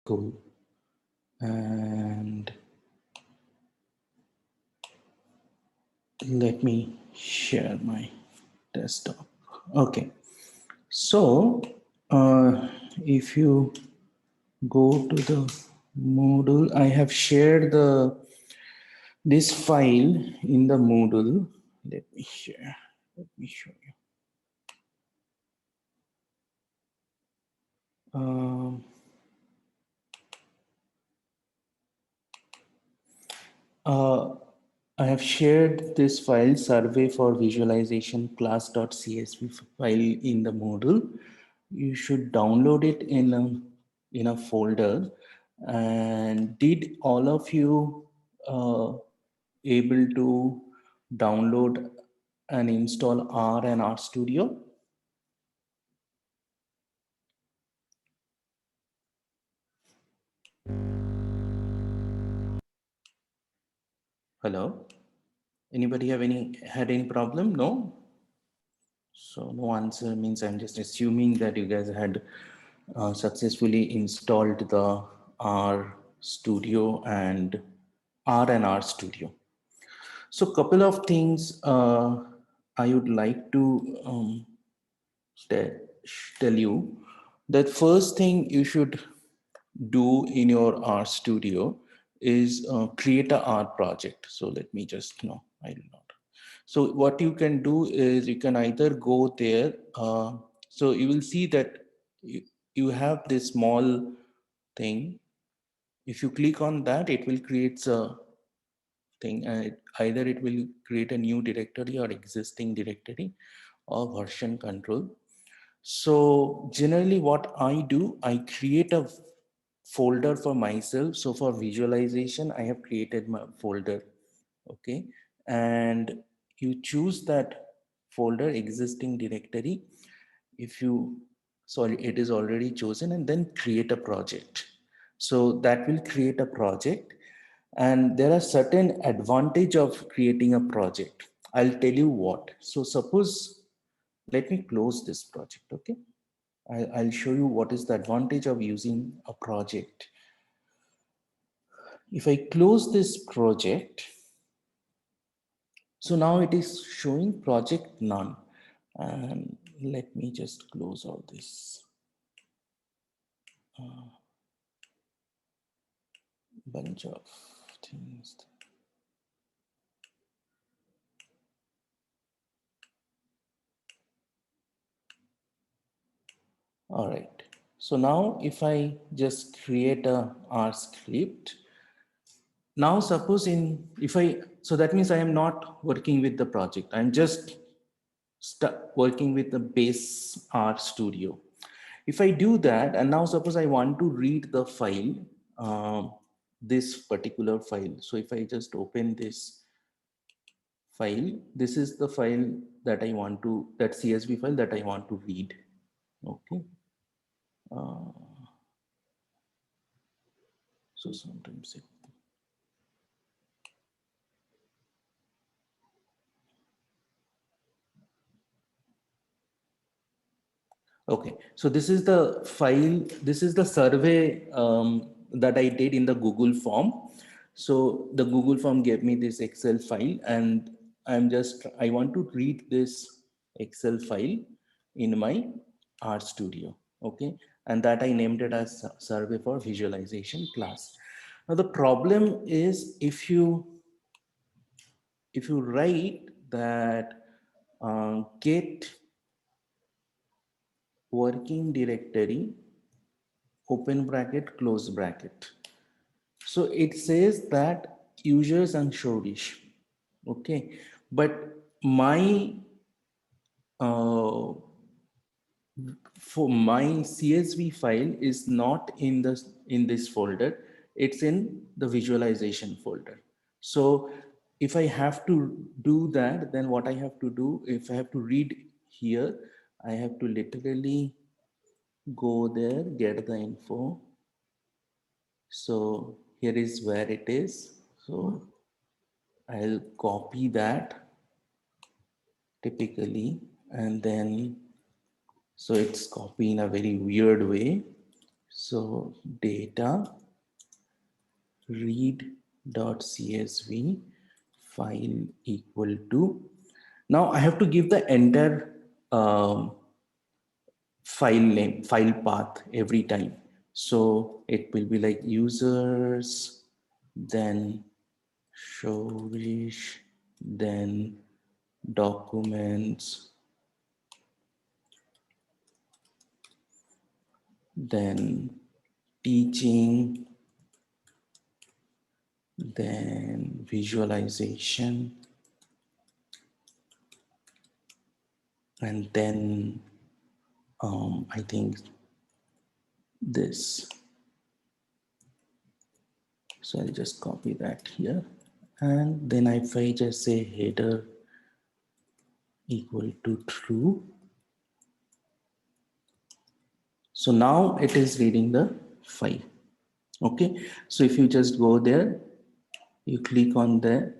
Cool. And let me share my desktop. Okay. So if you go to the Moodle, I have shared this file in the Moodle. Let me share. Let me show you. I have shared this file survey for visualization class.csv file in the Moodle. You should download it in a folder. And did all of you able to download and install R and RStudio? Hello? Anybody have had any problem? No? So no answer means I'm just assuming that you guys had successfully installed the R Studio and RStudio. So couple of things I would like to tell you. That first thing you should do in your RStudio is create a R project. So let me just, no, I will not. So what you can do is you can either go there. So you will see that you have this small thing. If you click on that, it will create a thing, and either it will create a new directory or existing directory or version control. So generally what I do, I create a folder for myself. So for visualization, I have created my folder. Okay. And you choose that folder, existing directory. If you, sorry, it is already chosen, and then create a project. So that will create a project. And there are certain advantage of creating a project. I'll tell you what. So suppose, let me close this project. Okay. I'll show you what is the advantage of using a project. If I close this project, so now it is showing project none. And let me just close all this. Bunch of things. All right. So now if I just create a R script, now suppose so that means I am not working with the project. I'm just working with the base R Studio. If I do that, and now suppose I want to read the file, this particular file. So if I just open this file, this is the file that I want to, that CSV file that I want to read. Okay. So sometimes okay, so this is the file, this is the survey that I did in the Google form. So the Google form gave me this Excel file, and I want to read this Excel file in my RStudio. Okay, and that I named it as survey for visualization class. Now the problem is if you write that get working directory, open bracket, close bracket. So it says that users and Shodish. Okay. But my, for my CSV file is not in this folder. It's in the visualization folder. So if I have to do that, then what I have to do, if I have to read here, I have to literally go there, get the info. So here is where it is. So I'll copy that typically, and then, so it's copied in a very weird way. So data read.csv file equal to, now I have to give the entire file name, file path every time. So it will be like users, then Showrish, then documents, then teaching, then visualization, and then I think this. So I'll just copy that here. And then if I just say header equal to true. So now it is reading the file. Okay. So if you just go there, you click on there.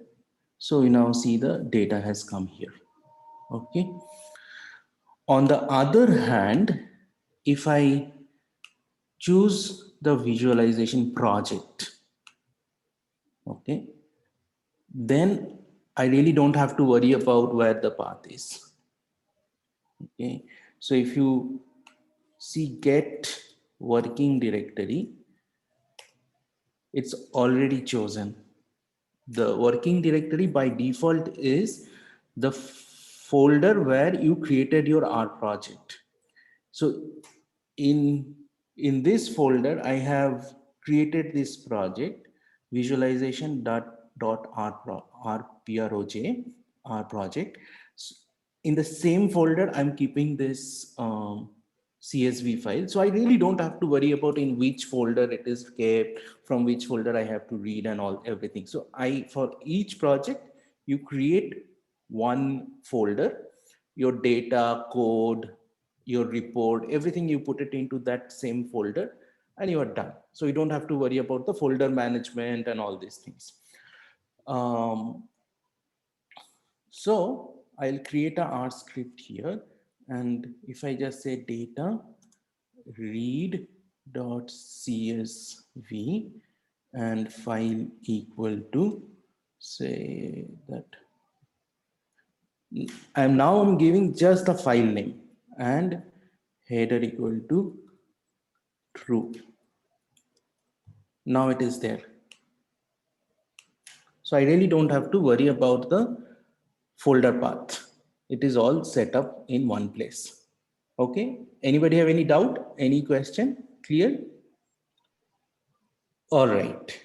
So you now see the data has come here. Okay. On the other hand, if I choose the visualization project, okay, then I really don't have to worry about where the path is. Okay, so if you see get working directory, it's already chosen. The working directory by default is the folder where you created your R project. So in this folder, I have created this project visualization dot r project. In the same folder, I'm keeping this CSV file. So I really don't have to worry about in which folder it is kept, from which folder I have to read and all everything. So for each project, you create one folder, your data, code, your report, everything you put it into that same folder and you are done. So you don't have to worry about the folder management and all these things. So I'll create a R script here. And if I just say data read.csv and file equal to, say that I'm giving just a file name and header equal to true. Now it is there. So I really don't have to worry about the folder path. It is all set up in one place. Okay. Anybody have any doubt? Any question? Clear? All right.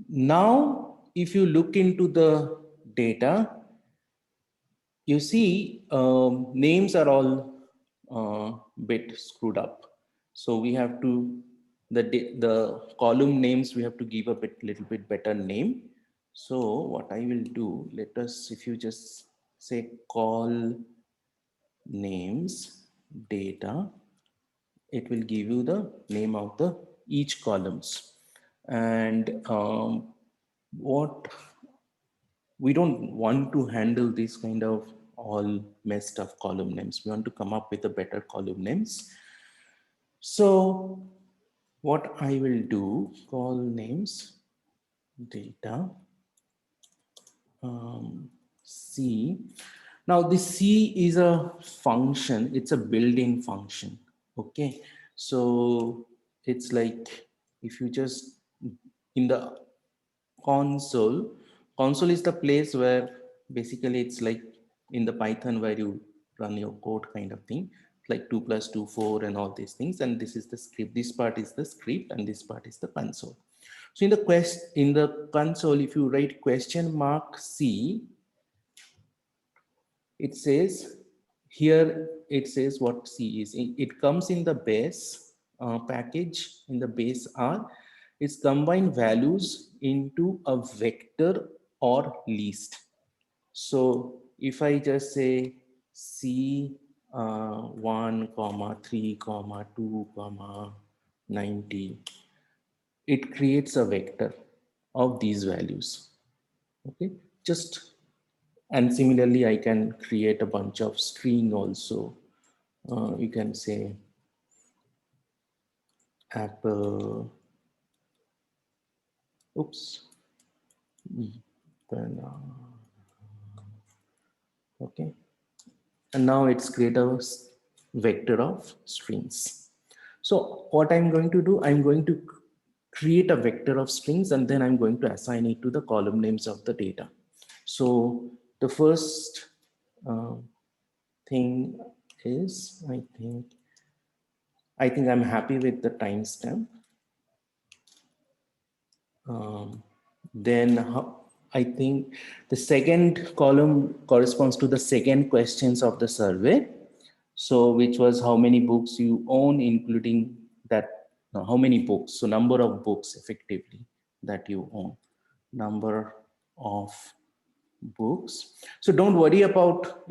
Now, if you look into the data, you see names are all bit screwed up. So we have to, the column names, we have to give a little bit better name. So what I will do, let us, if you just say call names data, it will give you the name of the each columns. And what we don't want to handle this kind of all messed up column names. We want to come up with a better column names. So what I will do, call names data C. Now this C is a function, it's a built-in function. Okay, so it's like if you just in the console, console is the place where basically it's like in the Python where you run your code kind of thing, like 2 plus 2 4 and all these things, and this is the script. This part is the script and this part is the console. So in the console, if you write question mark C, it says here, it says what C is. It comes in the base package, in the base R. It's combine values into a vector or list. So if I just say C 1 comma 3 comma 2 comma 90, it creates a vector of these values. Okay, just, and similarly I can create a bunch of string also. You can say apple, oops, banana. Okay, and now it's create a vector of strings. So what I'm going to do, I'm going to create a vector of strings, and then I'm going to assign it to the column names of the data. So the first uh, thing is, I think I'm happy with the timestamp. Then I think the second column corresponds to the second questions of the survey. So which was how many books you own, including that, no, how many books. So number of books effectively that you own, number of books. So don't worry about,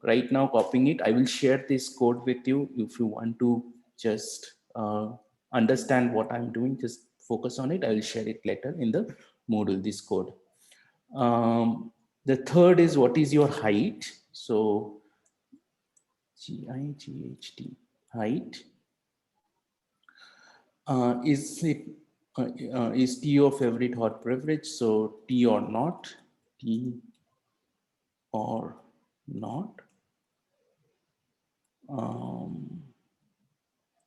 right now copying it. I will share this code with you. If you want to just understand what I'm doing, just focus on it. I will share it later in the Moodle, this code. The third is what is your height? So GIGHT, height. Is tea your favorite hot beverage? So tea or not, tea or not.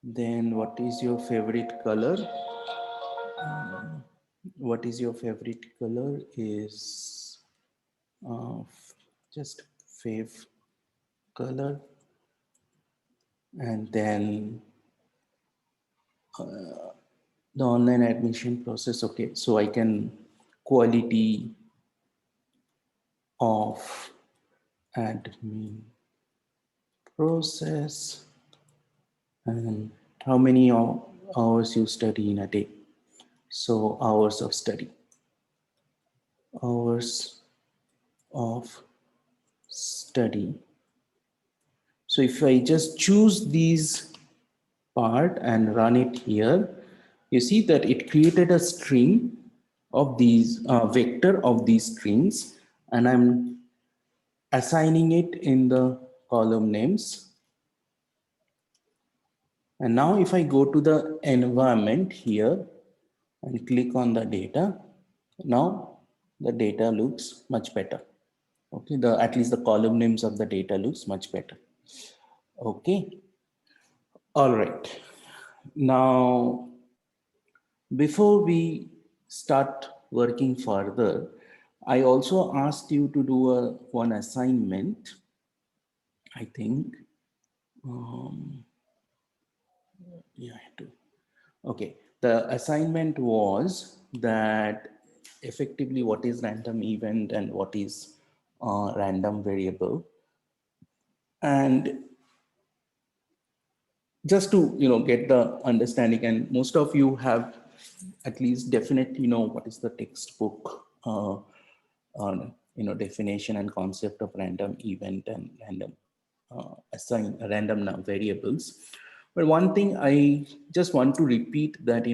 Then what is your favorite color? What is your favorite color is just fave color. And then the online admission process. Okay, so I can quality of admin process, and how many hours you study in a day. So hours of study, hours of study. So if I just choose these part and run it here, you see that it created a string of these vector of these strings, and I'm assigning it in the column names. And now if I go to the environment here and click on the data, now the data looks much better. Okay, at least the column names of the data looks much better. Okay, all right. Now, before we start working further, I also asked you to do one assignment, I think. Yeah, I do. Okay, the assignment was that effectively what is random event and what is random variable. And just to get the understanding, and most of you have at least definitely know what is the textbook on definition and concept of random event and random assign random variables. But one thing I just want to repeat that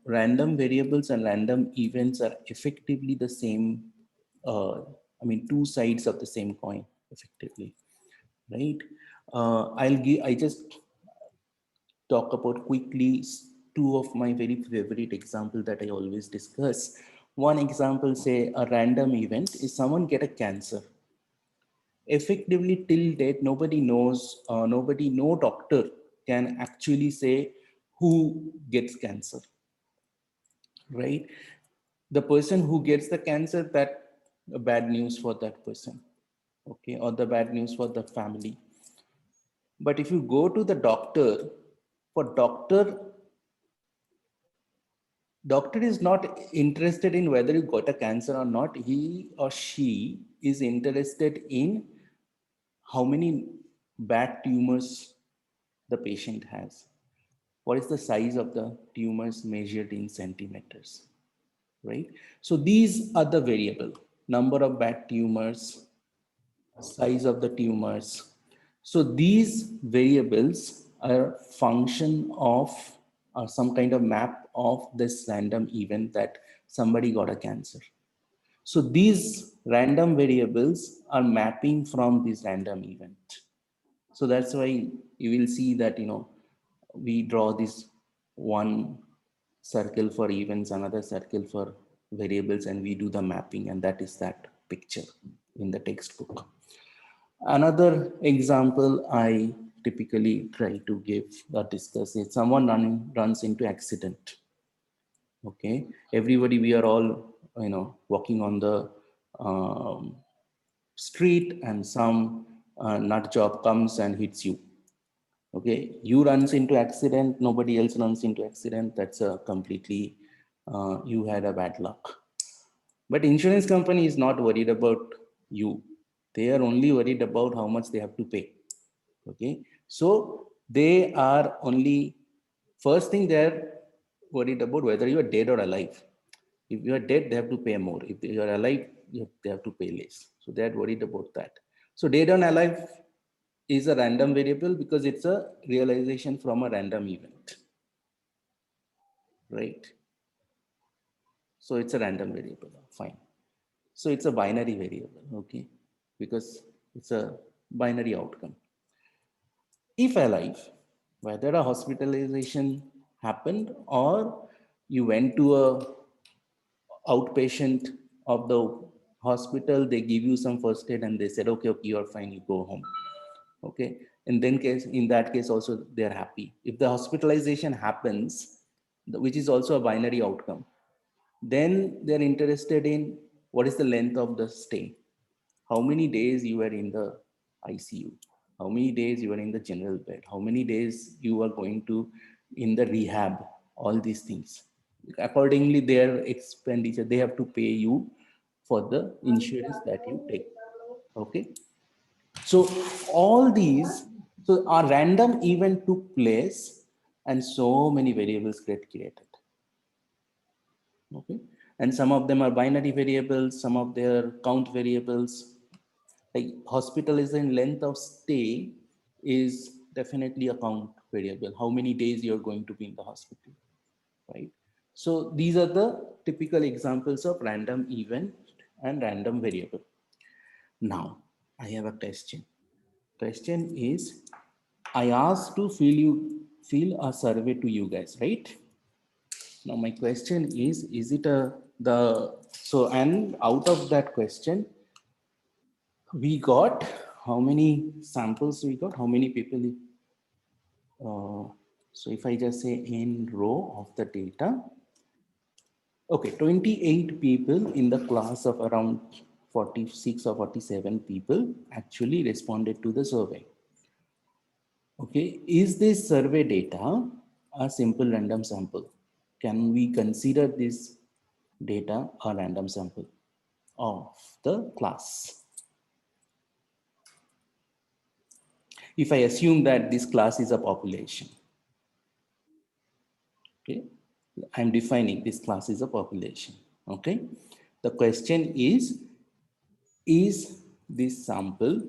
random variables and random events are effectively the same, I mean two sides of the same coin effectively, right? I just talk about quickly two of my very favorite example that I always discuss. One example, say a random event is someone get a cancer. Effectively till date, nobody knows, no doctor can actually say who gets cancer, right? The person who gets the cancer, that bad news for that person, okay, or the bad news for the family. But if you go to the doctor, for doctor is not interested in whether you got a cancer or not. He or she is interested in how many bad tumors the patient has. What is the size of the tumors measured in centimeters, right? So these are the variable: number of bad tumors, size of the tumors. So these variables are function of some kind of map of this random event that somebody got a cancer. So these random variables are mapping from this random event. So that's why you will see that we draw this one circle for events, another circle for variables, and we do the mapping, and that is that picture in the textbook. Another example I typically try to give or discuss is someone runs into accident. Okay, everybody, we are all, walking on the um, street, and some nut job comes and hits you. Okay, you runs into accident, nobody else runs into accident. That's a completely, you had a bad luck. But insurance company is not worried about you. They are only worried about how much they have to pay. Okay, so they are only, first thing they're worried about whether you are dead or alive. If you are dead, they have to pay more. If you are alive, they have to pay less. So they are worried about that. So dead and alive is a random variable because it's a realization from a random event, right? So it's a random variable, fine. So it's a binary variable, okay? Because it's a binary outcome. If alive, whether a hospitalization happened or you went to a outpatient of the hospital, they give you some first aid and they said, okay, okay, you're fine, you go home. Okay. And then in that case also they're happy. If the hospitalization happens, which is also a binary outcome, then they're interested in what is the length of the stay, how many days you were in the ICU, how many days you were in the general bed, how many days you are going to in the rehab, all these things. Accordingly, their expenditure, they have to pay you for the insurance that you take. Okay. So all these, so a random event took place and so many variables get created. Okay. And some of them are binary variables, some of their count variables. Like hospitalization length of stay is definitely a count variable. How many days you're going to be in the hospital, right? So these are the typical examples of random event and random variable. Now I have a question. Question is, I asked to fill a survey to you guys, right? Now my question is it a the so and out of that question, we got how many samples we got? How many people? So if I just say in row of the data, okay, 28 people in the class of around 46 or 47 people actually responded to the survey. Okay, is this survey data a simple random sample? Can we consider this data a random sample of the class? If I assume that this class is a population, okay, I'm defining this class is a population, okay. The question is this sample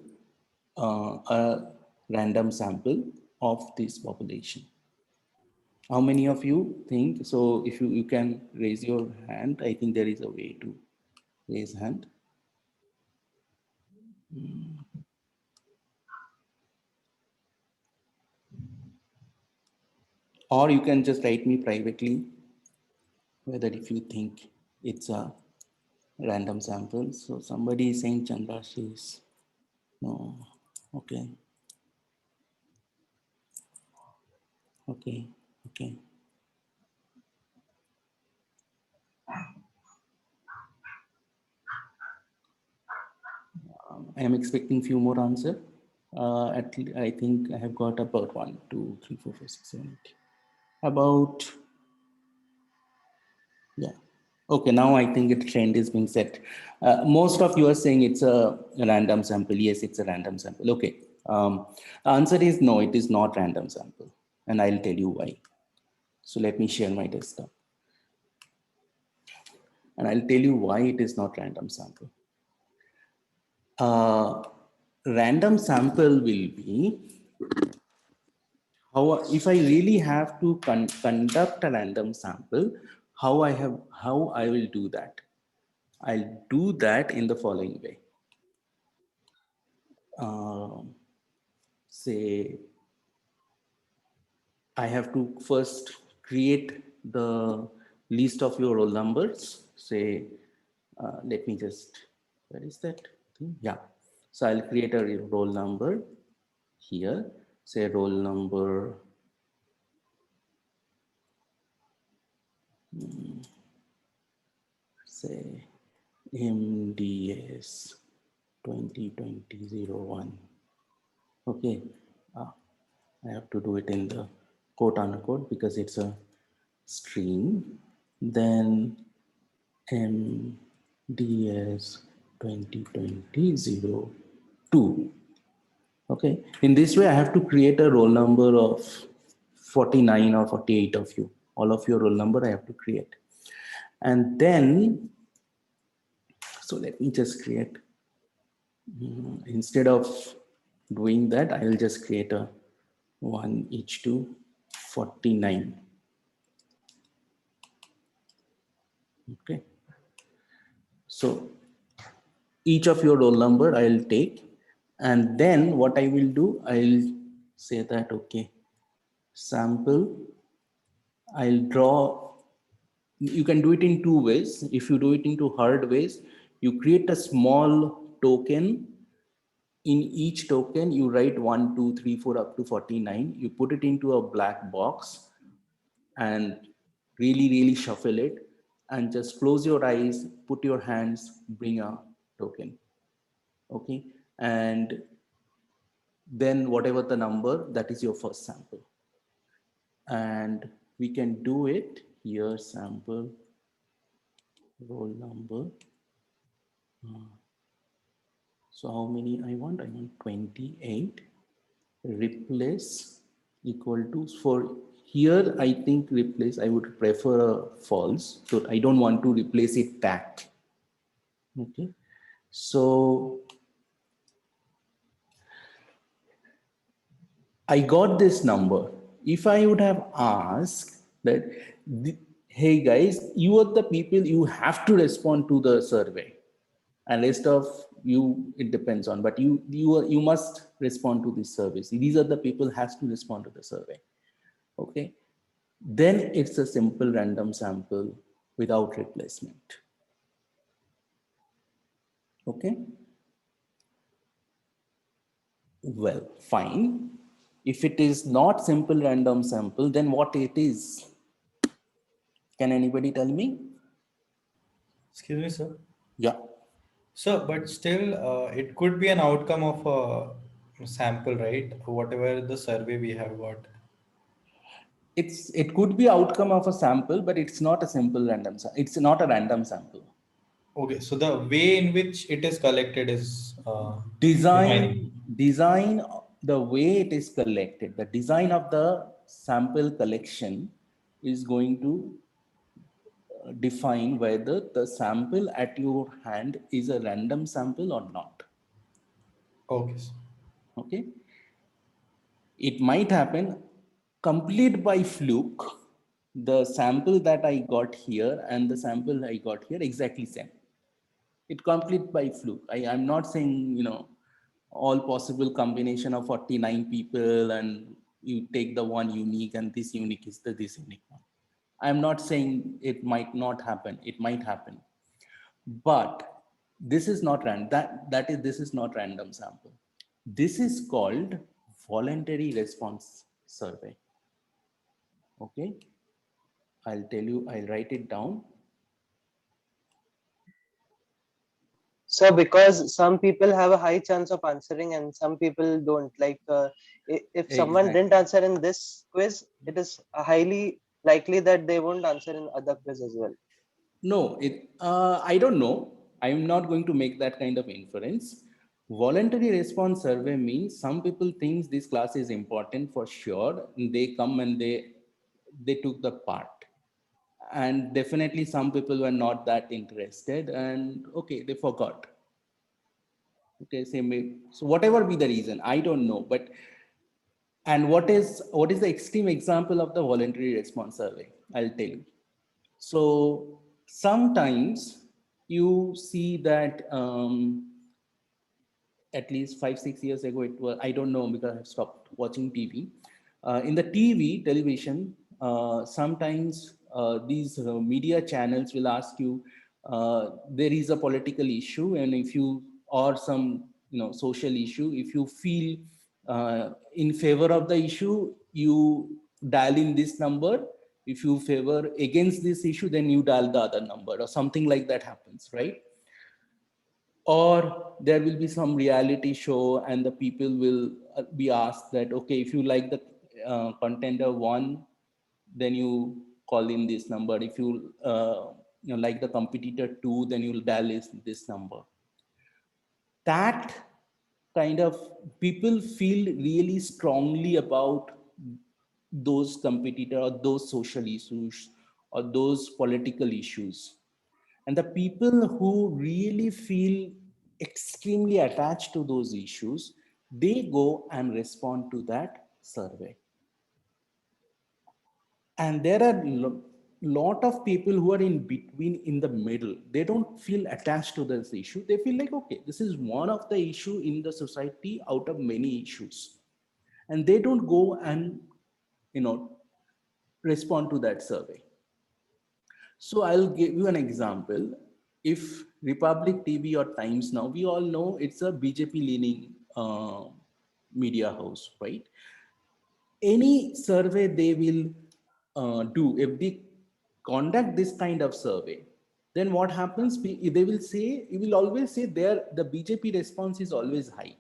a random sample of this population? How many of you think so? If you can raise your hand, I think there is a way to raise hand. Or you can just write me privately whether if you think it's a random sample. So somebody is saying Chandrashi is no. Okay. Okay. Okay. I am expecting few more answer. I think I have got about 1, 2, 3, 4, 5, 6, 7, 8. About, yeah. Okay, now I think the trend is being set. Most of you are saying it's a random sample. Yes, it's a random sample. Okay. Answer is no, it is not random sample. And I'll tell you why. So let me share my desktop. And I'll tell you why it is not random sample. Random sample will be how, if I really have to conduct a random sample, how I will do that. I'll do that in the following way. Say I have to first create the list of your roll numbers. Say, let me just, where is that thing? Yeah. So I'll create a roll number here. Say roll number, say MDS 2020-01. Okay. I have to do it in the quote unquote because it's a string. Then MDS 2020-02. Okay. In this way, I have to create a roll number of 49 or 48 of you. All of your roll number I have to create. And then, so let me just create, instead of doing that, I will just create a 1 each to 49. Okay. So each of your roll number I'll take, and then what I will do, I'll say that, okay, sample, I'll draw, you can do it in two ways. If you do it into hard ways, you create a small token. In each token, you write 1, 2, 3, 4 up to 49. You put it into a black box and really shuffle it, and just close your eyes, put your hands, bring a token. Okay. And then whatever the number, that is your first sample. And we can do it here, sample roll number. So how many I want? I want 28. Replace equal to, for here I think replace, I would prefer a false. So I don't want to replace it back. Okay. So I got this number. If I would have asked that, hey guys, you are the people, you have to respond to the survey, and rest of you, it depends on, but you must respond to this survey. These are the people has to respond to the survey. Okay. Then it's a simple random sample without replacement. Okay. Well, fine. If it is not simple random sample, then what it is? Can anybody tell me? Excuse me, sir. Yeah. So, but still, it could be an outcome of a sample, right? Whatever the survey we have got. It could be outcome of a sample, but it's not a simple random sample. It's not a random sample. Okay, so the way in which it is collected is defining. Design the way it is collected, the design of the sample collection is going to define whether the sample at your hand is a random sample or not. Okay, sir. Okay. It might happen complete by fluke. The sample that I got here and the sample I got here exactly same. It complete by fluke. I'm not saying, all possible combination of 49 people and you take the one unique and this unique is this unique one. I'm not saying it might not happen. It might happen. But this is not random. This is not random sample. This is called voluntary response survey. Okay. I'll tell you, I'll write it down. So because some people have a high chance of answering and some people don't, like if someone didn't Exactly. answer in this quiz, it is highly likely that they won't answer in other quiz as well. No, I don't know. I'm not going to make that kind of inference. Voluntary response survey means some people think this class is important for sure. They come and they took the part. And definitely some people were not that interested and okay, they forgot. Okay, so whatever be the reason, I don't know. But and what is the extreme example of the voluntary response survey? I'll tell you. So sometimes you see that at least 5 6 years ago it was, I don't know because I've stopped watching TV. In the TV television, sometimes these media channels will ask you, there is a political issue, and if you, or some, social issue, if you feel in favor of the issue, you dial in this number. If you favor against this issue, then you dial the other number, or something like that happens, right? Or there will be some reality show and the people will be asked that, okay, if you like the contender one, then you call in this number. If you, like the competitor two, then you'll dial this number. That kind of, people feel really strongly about those competitor or those social issues or those political issues. And the people who really feel extremely attached to those issues, they go and respond to that survey. And there are lot of people who are in between, in the middle. They don't feel attached to this issue. They feel like, okay, this is one of the issue in the society out of many issues, and they don't go and, you know respond to that survey. So I'll give you an example. If Republic TV or Times Now, we all know it's a BJP leaning media house, right? Any survey they will do, if they conduct this kind of survey, then what happens? They will say, you will always say there, the BJP response is always high.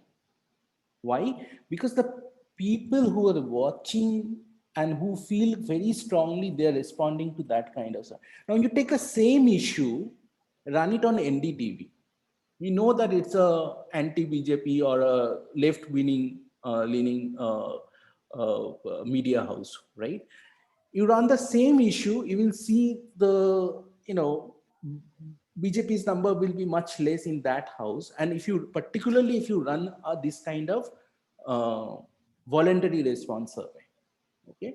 Why? Because the people who are watching and who feel very strongly, they're responding to that kind of stuff. Now you take the same issue, run it on NDTV. We know that it's a anti-BJP or a left-leaning leaning media house, right? You run the same issue, you will see the, BJP's number will be much less in that house. And if you, particularly if you run this kind of uh, voluntary response survey, okay?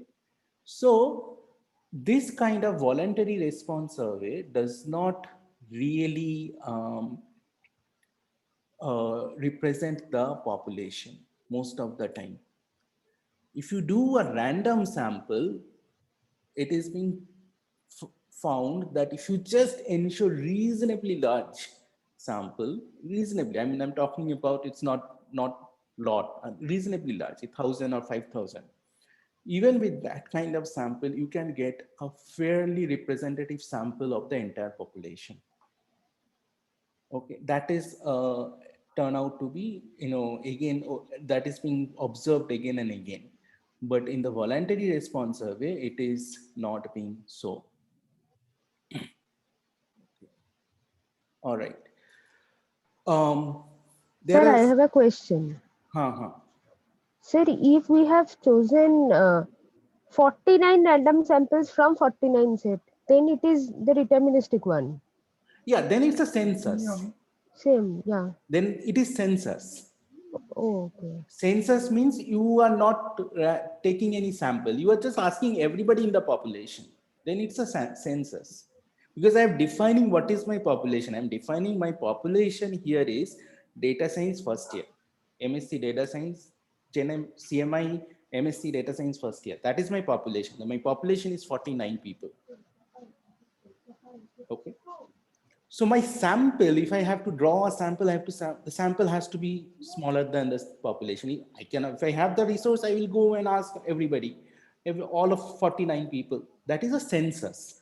So this kind of voluntary response survey does not really represent the population most of the time. If you do a random sample, it is being found that if you just ensure reasonably large sample, reasonably, I mean, I'm talking about, it's not lot, reasonably large, 1,000 or 5,000. Even with that kind of sample, you can get a fairly representative sample of the entire population. Okay, that is turn out to be, again, that is being observed again and again. But in the voluntary response survey, it is not being so. All right. There Sir, I are, have a question. huh. Sir, if we have chosen 49 random samples from 49 set, then it is the deterministic one. Yeah, then it's a census. Same, yeah. Then it is census. Oh, okay. Census means you are not taking any sample. You are just asking everybody in the population. Then it's a census. Because I'm defining what is my population. I'm defining my population here is data science first year, MSc data science, CMI, MSc data science first year. That is my population. My population is 49 people. Okay. So my sample, if I have to draw a sample, I have to, the sample has to be smaller than the population. I cannot, if I have the resource, I will go and ask everybody, all of 49 people. That is a census.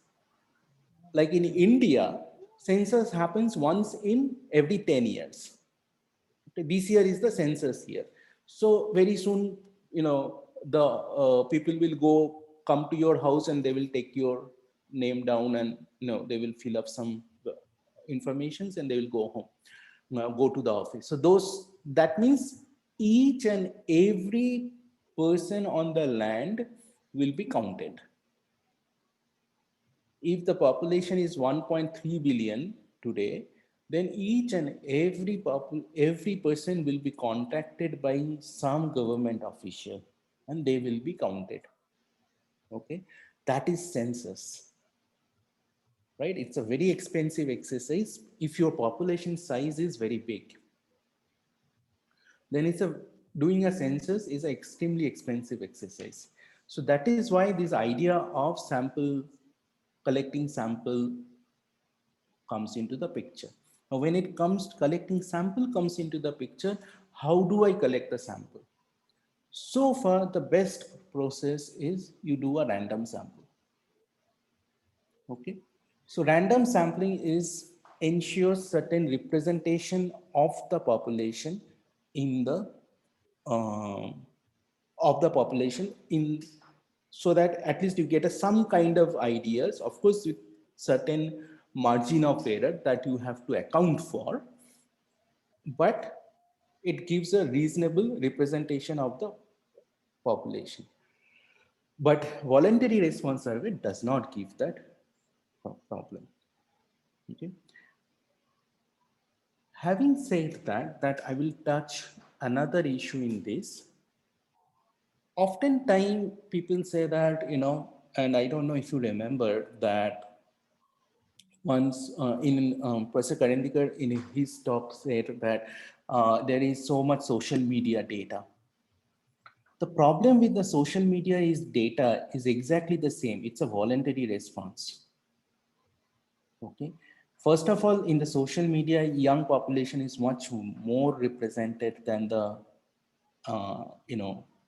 Like in India, census happens once in every 10 years. Okay, this year is the census year. So very soon, the people will come to your house and they will take your name down, and they will fill up some informations and they will go home, go to the office. So that means each and every person on the land will be counted. If the population is 1.3 billion today, then each and every person will be contacted by some government official and they will be counted. Okay, that is census, right? It's a very expensive exercise. If your population size is very big, then doing a census is an extremely expensive exercise. So that is why this idea of collecting sample comes into the picture. Now, when it comes to collecting sample comes into the picture, how do I collect the sample? So far, the best process is you do a random sample. Okay. So random sampling ensures certain representation of the population in the um of the population in, so that at least you get some kind of ideas, of course with certain margin of error that you have to account for, but it gives a reasonable representation of the population. But voluntary response survey does not give that problem. Okay. Having said that I will touch another issue in this. Oftentimes people say that, and I don't know if you remember that once in Professor Karendikar in his talk said that there is so much social media data. The problem with the social media is data is exactly the same. It's a voluntary response. Okay. First of all, in the social media, young population is much more represented than the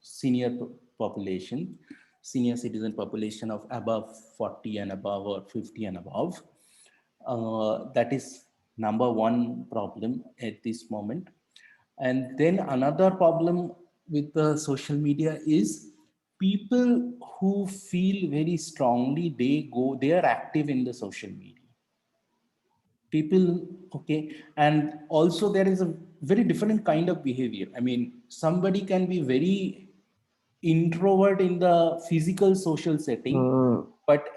senior population, senior citizen population of above 40 and above or 50 and above. That is number one problem at this moment. And then another problem with the social media is people who feel very strongly, they are active in the social media. People, okay, and also there is a very different kind of behavior. I mean, somebody can be very introvert in the physical social setting, Mm, but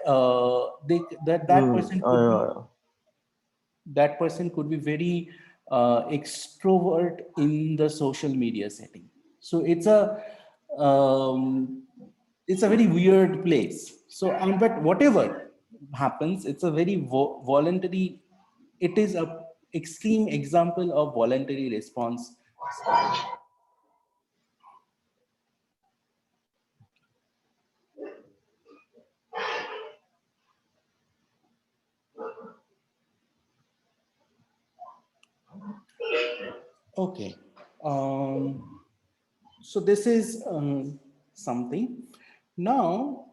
that person could be yeah. very extrovert in the social media setting. So um, it's a very weird place. So, but whatever happens, it's a very voluntary. It is a extreme example of voluntary response. Okay. Um, so this is something. Now,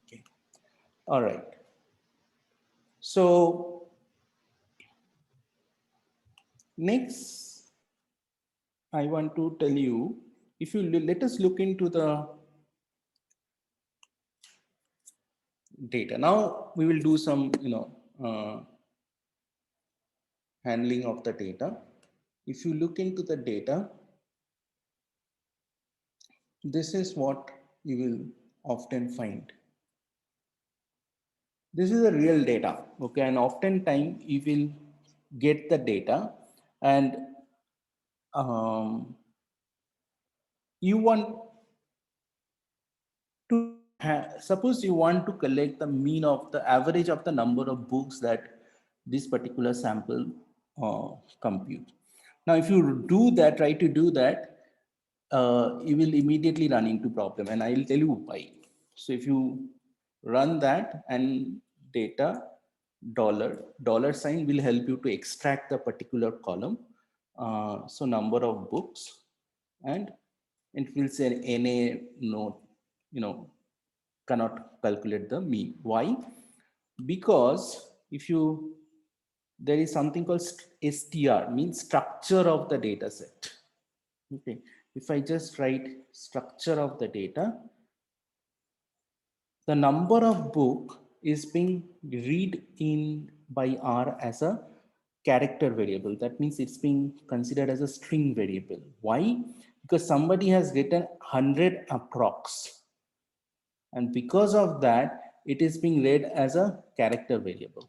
okay. All right. So next, I want to tell you, if you let us look into the data. Now we will do some, handling of the data. If you look into the data, this is what you will often find. This is a real data, okay, and oftentimes you will get the data, and you want to suppose you want to collect the mean of the average of the number of books that this particular sample compute. Now, if you do that, try to do that, you will immediately run into problem, and I will tell you why. So if you run that and data dollar sign will help you to extract the particular column. So number of books, and it will say NA no, cannot calculate the mean. Why? Because if you, there is something called STR, means structure of the data set. Okay, if I just write structure of the data, the number of book is being read in by R as a character variable. That means it's being considered as a string variable. Why? Because somebody has written 100 approx, and because of that, it is being read as a character variable.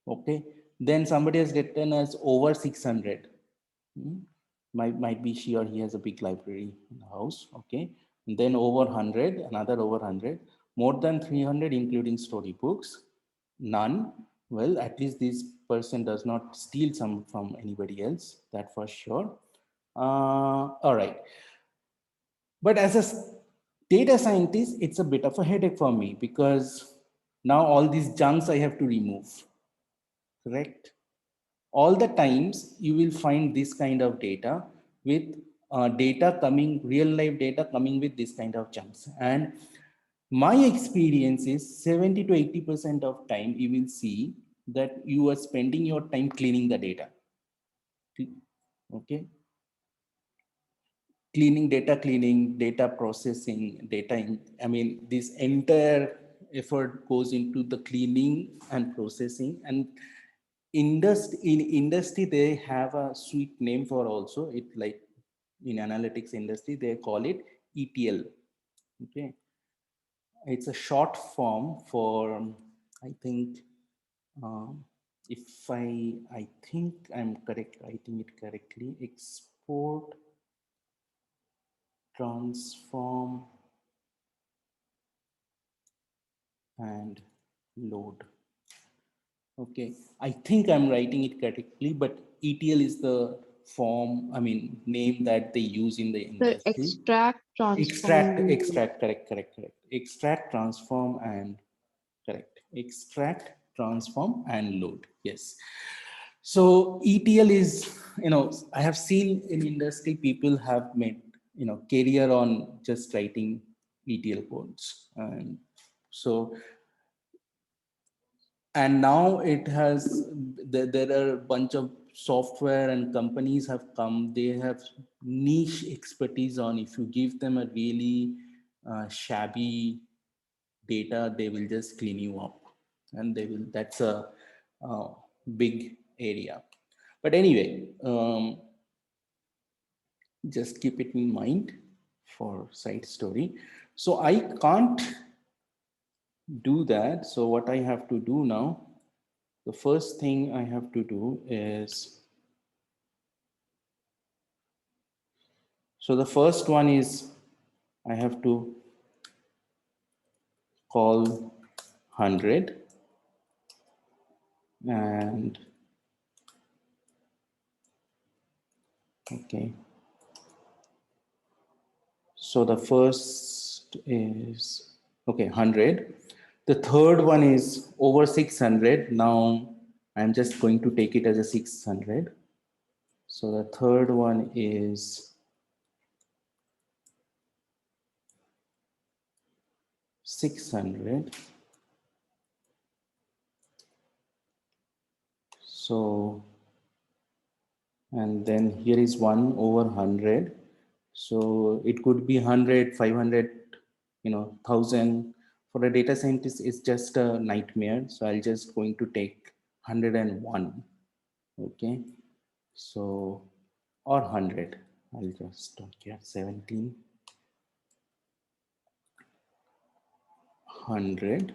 Okay, then somebody has written as over 600. Might be she or he has a big library in the house. Okay, and then over 100, another over 100, more than 300 including storybooks, none, Well, at least this person does not steal some from anybody else, that for sure. All right. But as a data scientist, it's a bit of a headache for me because now all these junks I have to remove, correct? All the times you will find this kind of data with data coming, real life data coming with this kind of chunks. And my experience is 70 to 80% of time you will see that you are spending your time cleaning the data. Okay. Cleaning, data processing, I mean, this entire effort goes into the cleaning and processing. And in industry, they have a sweet name for also it, like in analytics industry, they call it ETL. Okay. It's a short form for, I think, if I think I'm correct, writing it correctly, export, transform, and load. Okay, I think I'm writing it correctly, but ETL is the form, I mean, name that they use in the The industry. extract, transform, load. Correct. Extract, transform, and correct. Extract, transform, and load. Yes. So ETL is, I have seen in industry people have made, career on just writing ETL codes. And so, and now it has, there are a bunch of software and companies have come, they have niche expertise on, if you give them a really shabby data, they will just clean you up, and they will, that's a big area. But anyway, just keep it in mind for side story. So I can't do that. So what I have to do now, the first thing I have to do is, so the first one is I have to call 100 and okay. So the first is, okay, 100. The third one is over 600. Now I'm just going to take it as a 600. So the third one is 600. So, and then here is 1 over 100. So it could be 100, 500, 1000. For a data scientist, it's just a nightmare. So I'll just going to take 101. Okay. So, or 100. I'll just don't care. 17. 100.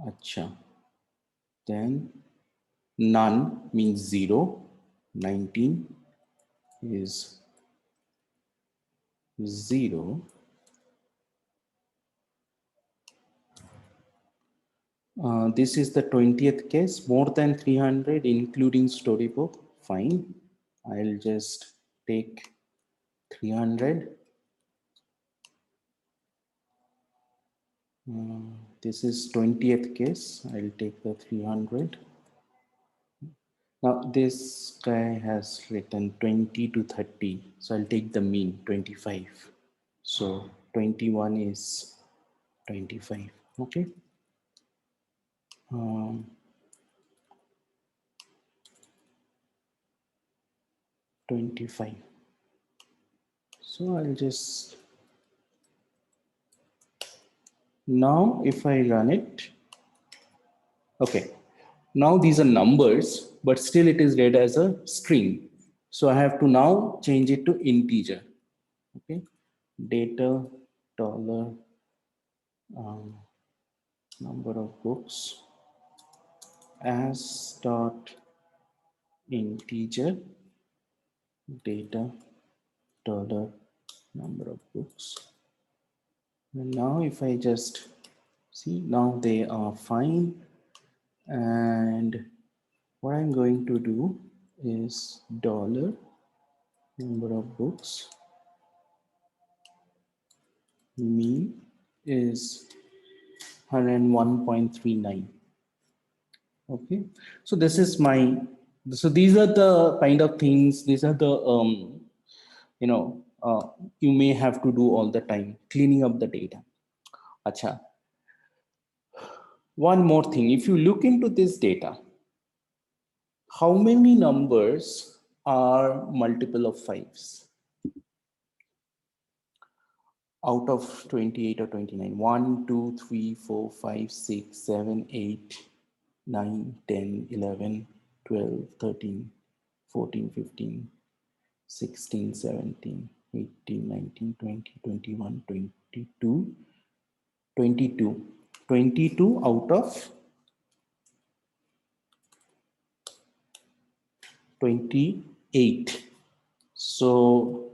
Acha. Then none means 0. 19 is 0. This is the 20th case, more than 300 including storybook. Fine. I'll just take 300. This is 20th case. I'll take the 300. Now this guy has written 20 to 30. So I'll take the mean 25. So 21 is 25. Okay. 25. So I'll just, now if I run it, okay, now these are numbers, but still it is read as a string. So I have to now change it to integer. Okay, data dollar number of books as dot integer data dollar number of books. And now if I just see, now they are fine. And what I'm going to do is dollar number of books mean is 101.39. Okay, so this is my, so these are the kind of things, these are the you know you may have to do all the time, cleaning up the data. Acha, one more thing, if you look into this data, how many numbers are multiple of fives out of 28 or 29? 1, 2, 3, 4, 5, 6, 7, 8, 9, 10, 11, 12, 13, 14, 15, 16, 17, 18, 19, 20, 21, 22, 22. 22 out of 28. So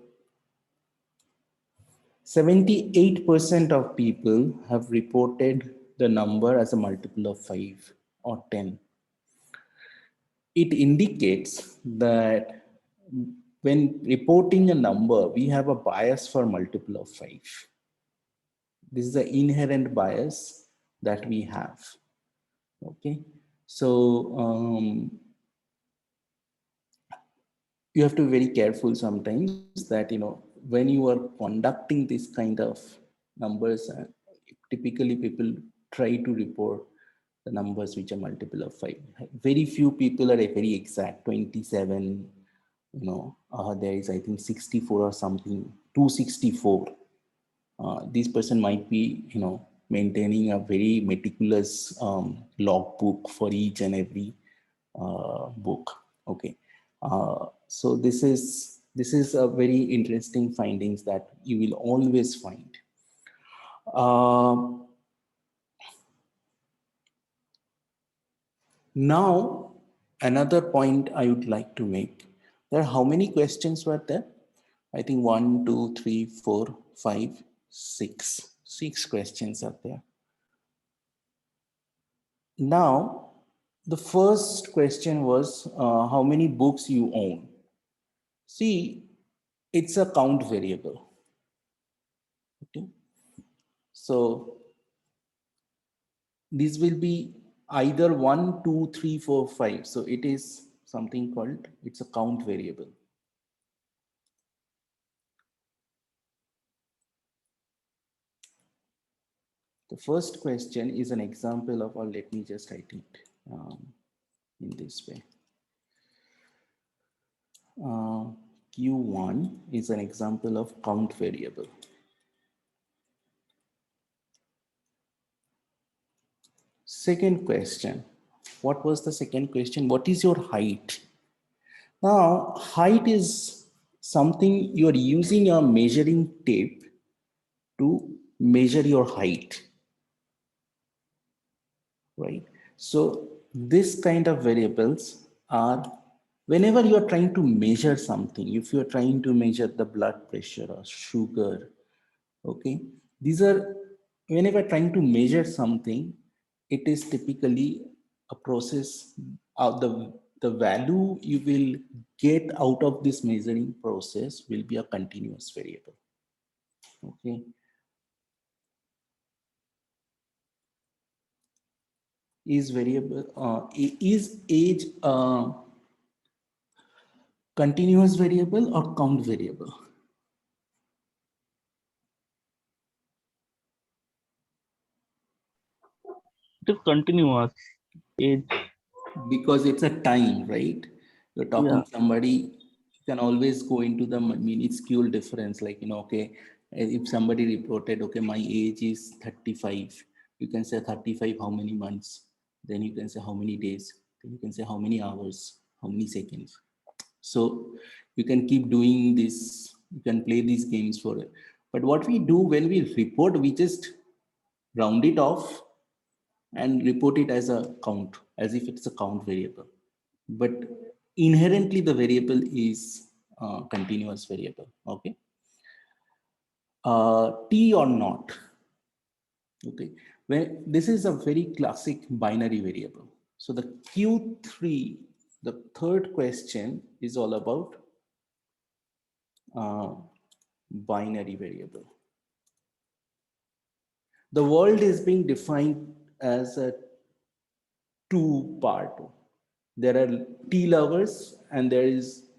78% of people have reported the number as a multiple of 5 or 10. It indicates that when reporting a number, we have a bias for multiple of 5. This is the inherent bias that we have. Okay, so you have to be very careful sometimes that, when you are conducting this kind of numbers, typically people try to report the numbers which are multiple of 5. Very few people are very exact, 27, there is, I think, 64 or something, 264. This person might be, maintaining a very meticulous log book for each and every book. Okay, so this is a very interesting findings that you will always find. Now, another point I would like to make. There, how many questions were there? I think 1, 2, 3, 4, 5, 6. 6 questions are there. Now, the first question was how many books you own. See, it's a count variable. Okay, so this will be either 1, 2, 3, 4, 5. So it is something called, it's a count variable. The first question is an example of, or let me just write it in this way. Q1 is an example of count variable. Second question. What was the second question? What is your height? Now, height is something you are using a measuring tape to measure your height, right? So this kind of variables are, whenever you are trying to measure something, if you are trying to measure the blood pressure or sugar, okay, these are, whenever trying to measure something, it is typically a process of the value you will get out of this measuring process will be a continuous variable. Okay, is variable is age continuous variable or count variable? It is continuous. Age. Because it's a time, right? You're talking somebody, you can always go into the minuscule difference, like, okay, if somebody reported, okay, my age is 35, you can say 35 how many months, then you can say how many days, then you can say how many hours, how many seconds. So you can keep doing this, you can play these games for it. But what we do when we report, we just round it off and report it as a count, as if it's a count variable. But inherently the variable is continuous variable. Okay, T or not. Okay, when this is a very classic binary variable. So the Q3, the third question is all about binary variable. The world is being defined as a two-part. There are tea lovers and there is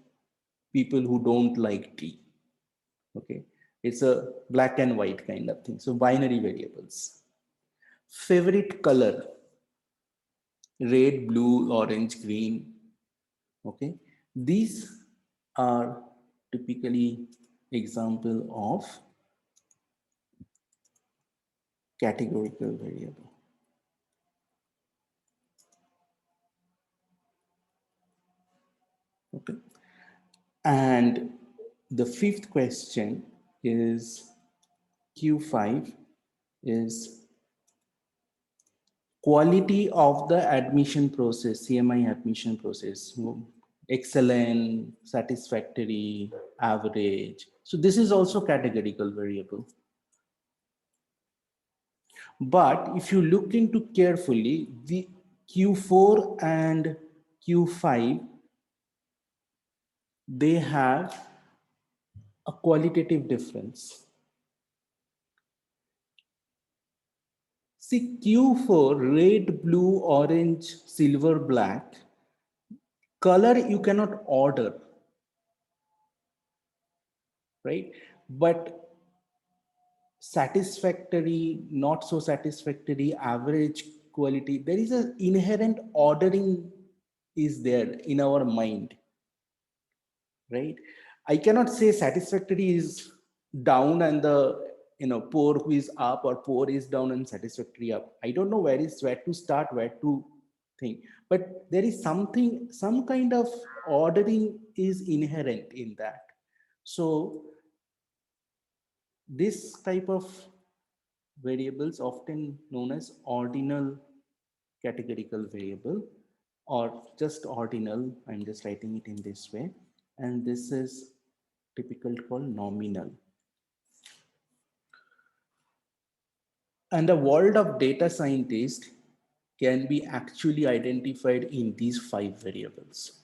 people who don't like tea. Okay, it's a black and white kind of thing. So binary variables. Favorite color: red, blue, orange, green. Okay, these are typically example of categorical variable. Okay, and the fifth question is Q5 is quality of the admission process, CMI admission process. Excellent, satisfactory, average. So this is also categorical variable. But if you look into carefully, the Q4 and Q5, they have a qualitative difference. See, Q4, red, blue, orange, silver, black, color you cannot order, right? But satisfactory, not so satisfactory, average, quality, there is an inherent ordering is there in our mind, right? I cannot say satisfactory is down and the poor who is up, or poor is down and satisfactory up. I don't know where to start, where to think, but there is something, some kind of ordering is inherent in that. So this type of variables often known as ordinal categorical variable, or just ordinal. I'm just writing it in this way. And this is typical called nominal. And the world of data scientist can be actually identified in these 5 variables.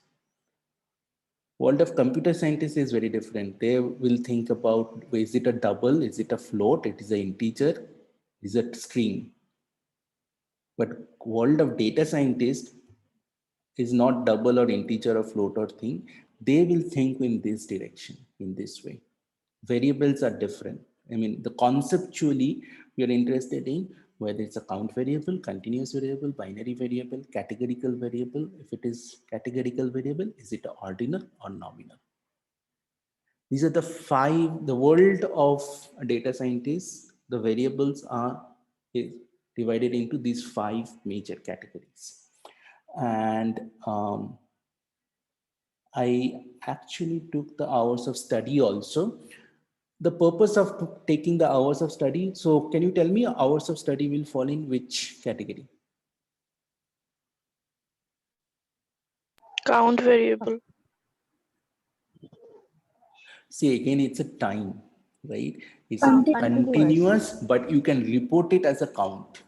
World of computer scientists is very different. They will think about, is it a double, is it a float, it is an integer, is it string. But world of data scientists is not double or integer or float or thing. They will think in this direction, in this way. Variables are different. I mean, the conceptually we are interested in whether it's a count variable, continuous variable, binary variable, categorical variable. If it is categorical variable, is it ordinal or nominal? These are the 5, the world of data scientists, the variables are divided into these 5 major categories. And I actually took the hours of study also. The purpose of taking the hours of study, so can you tell me hours of study will fall in which category? Count variable. See, again, it's a time, right? It's Continuous. continuous, but you can report it as a count.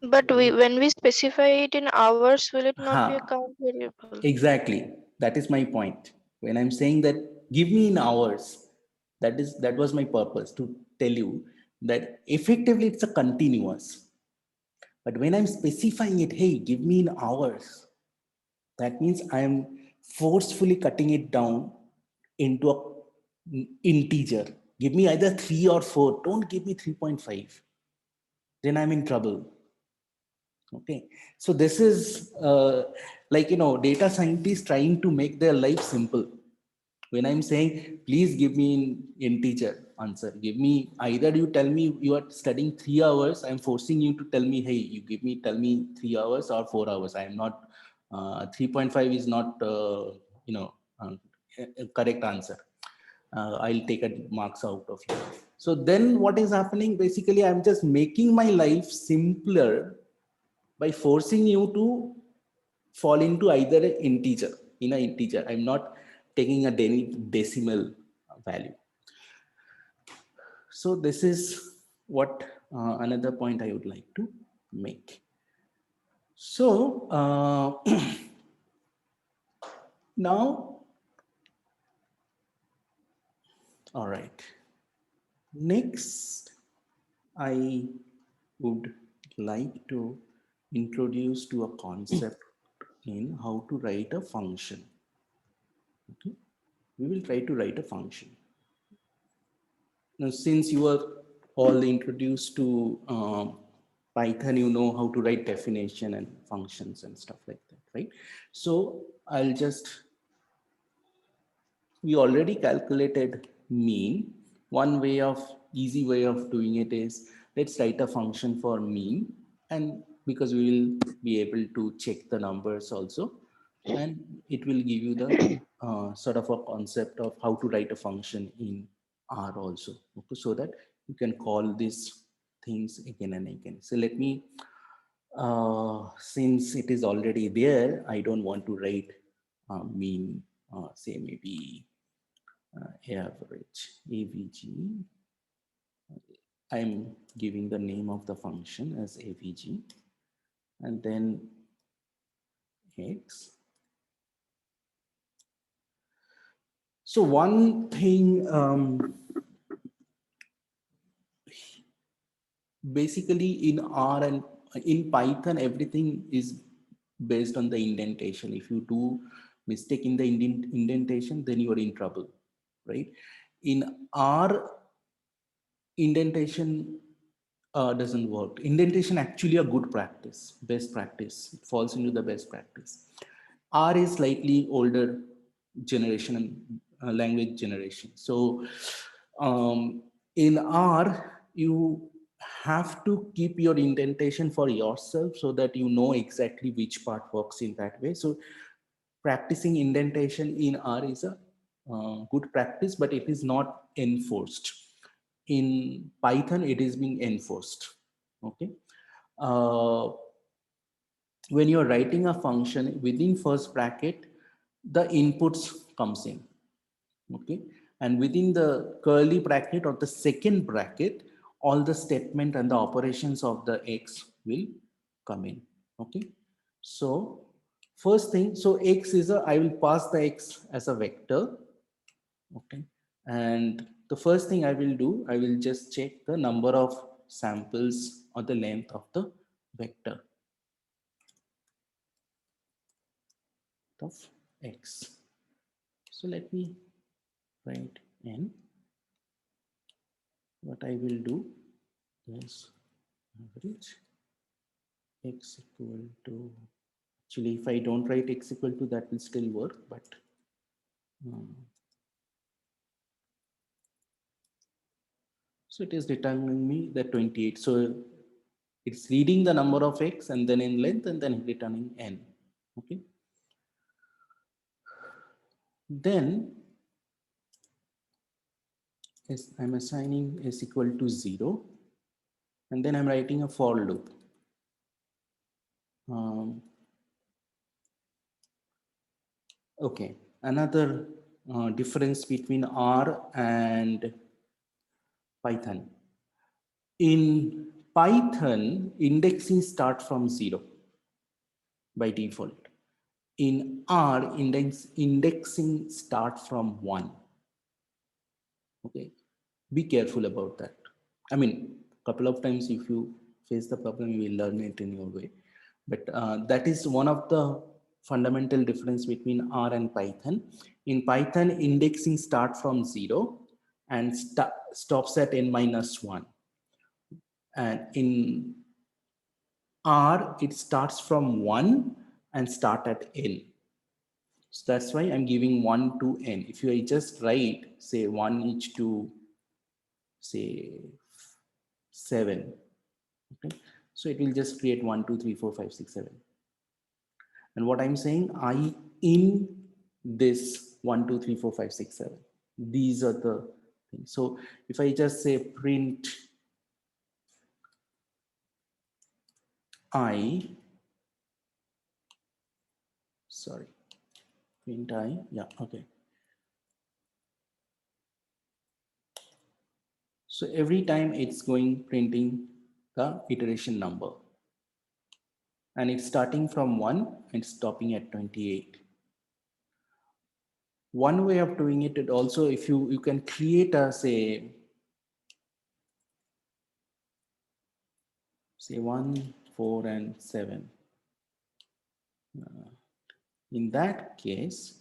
But when we specify it in hours, will it not be a count variable? Exactly. That is my point. When I'm saying that, give me in hours, that was my purpose, to tell you that effectively it's a continuous. But when I'm specifying it, hey, give me in hours, that means I'm forcefully cutting it down into an integer. Give me either 3 or 4. Don't give me 3.5. Then I'm in trouble. Okay. So this is like, data scientists trying to make their life simple. When I'm saying, please give me an integer answer, give me, either you tell me you are studying 3 hours, I'm forcing you to tell me, hey, tell me 3 hours or 4 hours. I am not, 3.5 is not, a correct answer. I'll take a marks out of you. So then what is happening? Basically, I'm just making my life simpler by forcing you to fall into either an integer. In an integer, I'm not taking a decimal value. So this is what another point I would like to make. So now, all right. Next, I would like to introduce to a concept in how to write a function. Okay, we will try to write a function. Now, since you are all introduced to Python, you know how to write definition and functions and stuff like that, right? So I'll just, we already calculated mean. One way of, easy way of doing it is, let's write a function for mean, and because we will be able to check the numbers also, and it will give you the sort of a concept of how to write a function in R also, okay, so that you can call these things again and again. So let me, since it is already there, I don't want to write mean, say maybe average, AVG. I'm giving the name of the function as AVG, and then X. So one thing, basically in R and in Python, everything is based on the indentation. If you do mistake in the indentation, then you are in trouble, right? In R, indentation doesn't work. Indentation actually a good practice, best practice. It falls into the best practice. R is slightly older generation and language generation. So in R, you have to keep your indentation for yourself so that you know exactly which part works in that way. So practicing indentation in R is a good practice, but it is not enforced. In Python, it is being enforced. Okay. Uh, when you're writing a function within first bracket, the inputs comes in. Okay. And within the curly bracket or the second bracket, all the statement and the operations of the X will come in. Okay. So first thing, so X is a, I will pass the X as a vector. Okay. And the first thing I will do, I will just check the number of samples or the length of the vector of X. So let me write N. What I will do is average X equal to, actually if I don't write X equal to, that will still work, but so it is returning me the 28. So it's reading the number of X and then in length and then returning N. Okay. Then is I'm assigning is equal to 0, and then I'm writing a for loop. Okay, another difference between R and Python. In Python, indexing starts from 0 by default. In R, indexing starts from 1. Okay, be careful about that. I mean, a couple of times if you face the problem, you will learn it in your way. But that is one of the fundamental difference between R and Python. In Python, indexing starts from 0 and stops at n minus 1. And in R, it starts from 1 and start at n. So that's why I'm giving 1 to n. If you just write, say 1 each to, say 7, okay, so it will just create 1 2 3 4 5 6 7. And what I'm saying, I in this 1 2 3 4 5 6 7, these are the things. So if I just say print I, sorry, print I, yeah, okay. So every time it's going printing the iteration number. and it's starting from 1 and stopping at 28. One way of doing it, also, if you can create a say 1, 4, and 7. In that case,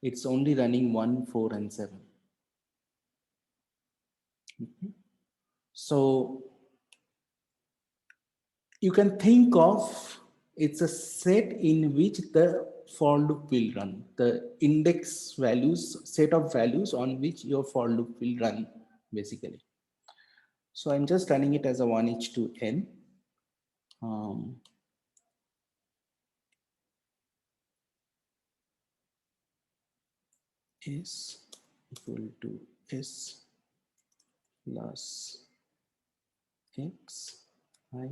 it's only running 1, 4, and 7. So you can think of it's a set in which the for loop will run, the index values, set of values on which your for loop will run, basically. So I'm just running it as a 1h to n. Is equal to s plus x I,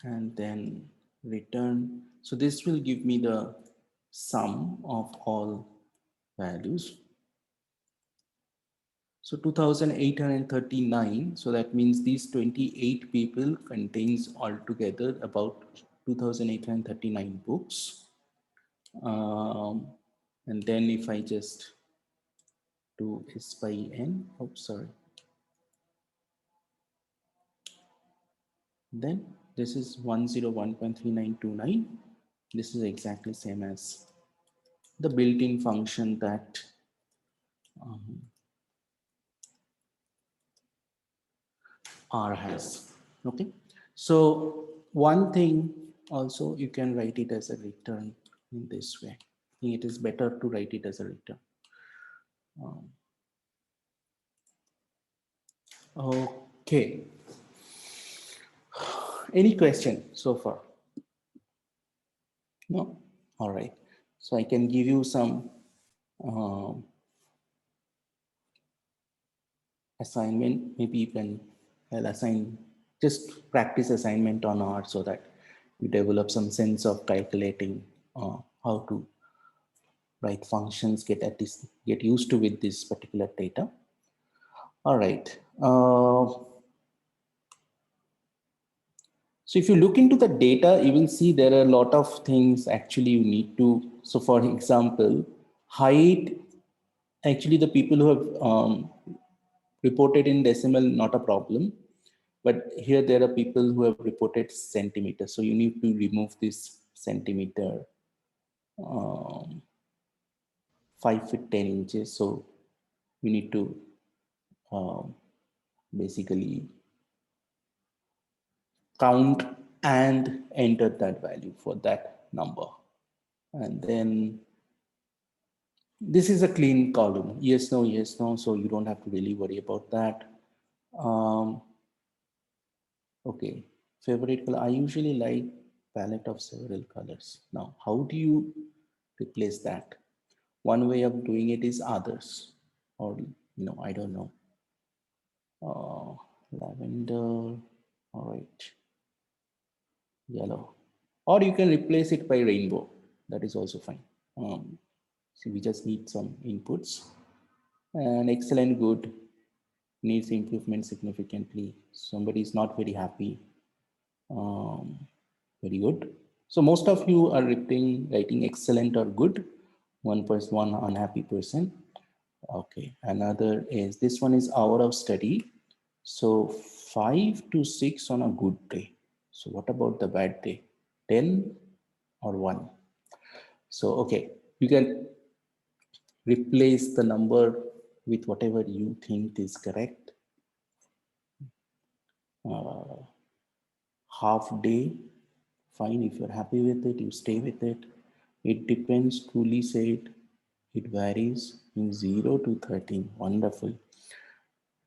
and then return. So this will give me the sum of all values. So 2839. So that means these 28 people contains altogether about 2839 books. And then if I just do s by n, sorry. Then this is 101.3929. This is exactly same as the built-in function that R has. Okay. So one thing also, you can write it as a return in this way. I think it is better to write it as a return. Okay. Any question so far? No? All right. So I can give you some assignment. Maybe you can, I'll assign, just practice assignment on R so that you develop some sense of calculating how to write functions, get used to with this particular data. All right. So if you look into the data, you will see there are a lot of things actually you need to. So for example, height, actually the people who have reported in decimal, not a problem. But here there are people who have reported centimeters. So you need to remove this centimeter, 5 feet 10 inches. So you need to basically count and enter that value for that number. And then this is a clean column. Yes, no, yes, no. So you don't have to really worry about that. Okay, favorite color. I usually like palette of several colors. Now, how do you replace that? One way of doing it is others, or I don't know. Lavender, all right, yellow, or you can replace it by rainbow. That is also fine. So we just need some inputs. And excellent, good, needs improvement significantly. Somebody is not very happy. Very good. So most of you are writing excellent or good. One unhappy person. Okay. Another is, this one is hour of study. So 5 to 6 on a good day. So what about the bad day? 10 or 1? So, okay, you can replace the number with whatever you think is correct. Half day, fine. If you're happy with it, you stay with it. It depends, truly said. It varies in 0 to 13. Wonderful.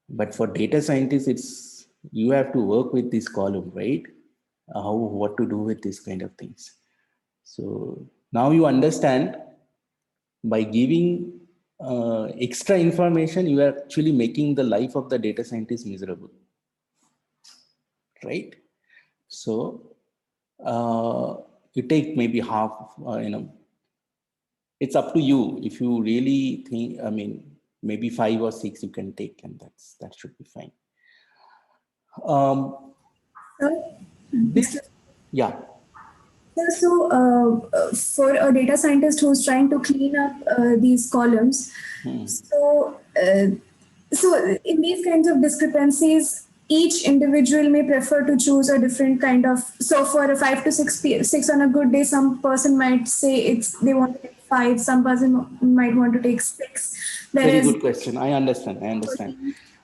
But for data scientists, you have to work with this column, right? What to do with these kind of things. So now you understand, by giving extra information, you are actually making the life of the data scientist miserable, right? So you take maybe half, it's up to you. If you really think, maybe 5 or 6 you can take, and that should be fine. This Yeah. For a data scientist who's trying to clean up these columns, Hmm. so in these kinds of discrepancies, each individual may prefer to choose a different kind of. So for a 5 to 6 on a good day, some person might say they want to take 5. Some person might want to take 6. Very good question. I understand.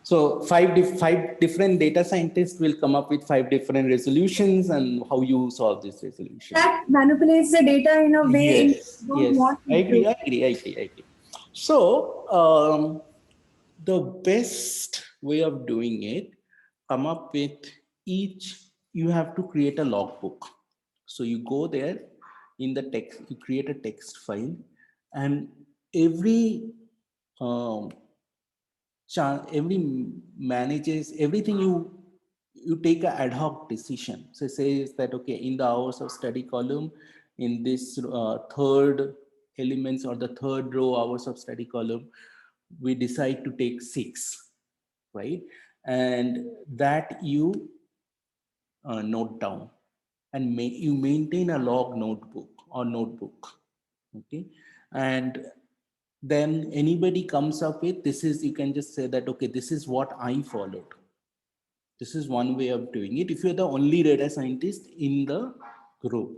So five different data scientists will come up with 5 different resolutions, and how you solve this resolution. That manipulates the data in a way you don't Yes. want I to. agree. So the best way of doing it, come up with you have to create a logbook. So you go there in the text, you create a text file, and every um, every manages everything. You take an ad hoc decision. So says that, okay, in the hours of study column, in this third elements or the third row hours of study column, we decide to take 6, right? And that you note down, and you maintain a log notebook, okay? And then anybody comes up with this, is you can just say that, okay, this is what I followed. This is one way of doing it if you're the only data scientist in the group.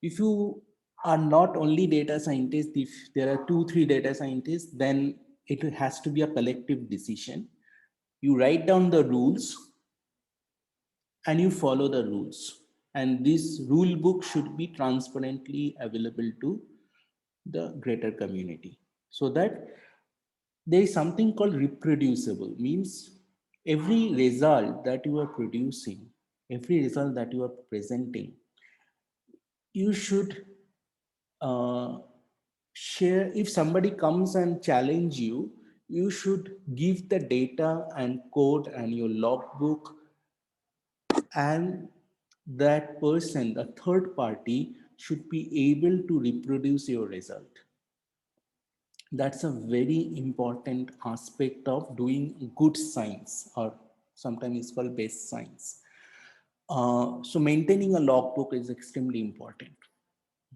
If you are not only data scientist, if there are 2-3 data scientists, then it has to be a collective decision. You write down the rules and you follow the rules, and this rule book should be transparently available to the greater community, so that there is something called reproducible. Means every result that you are producing, every result that you are presenting, you should share. If somebody comes and challenge you, you should give the data and code and your logbook, and that person, the third party, should be able to reproduce your result. That's a very important aspect of doing good science, or sometimes it's called best science. So maintaining a logbook is extremely important.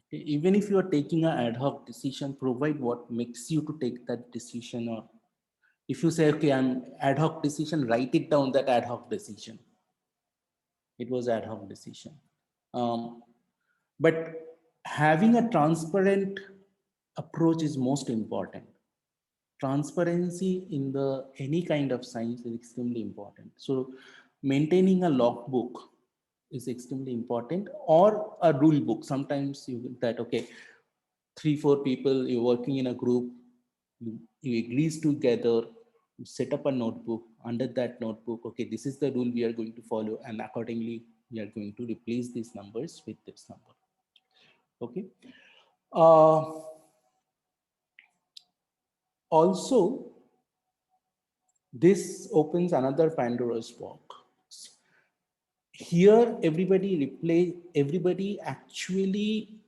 Okay? Even if you are taking an ad hoc decision, provide what makes you to take that decision. Or if you say, okay, I'm ad hoc decision, write it down, that ad hoc decision. It was ad hoc decision. But having a transparent approach is most important. Transparency in the any kind of science is extremely important. So maintaining a logbook is extremely important, or a rule book. Sometimes you that, okay, 3-4 people, you're working in a group, you agrees together, you set up a notebook. Under that notebook, okay, this is the rule we are going to follow, and accordingly we are going to replace these numbers with this number. Okay. Also, this opens another Pandora's box. Here, everybody actually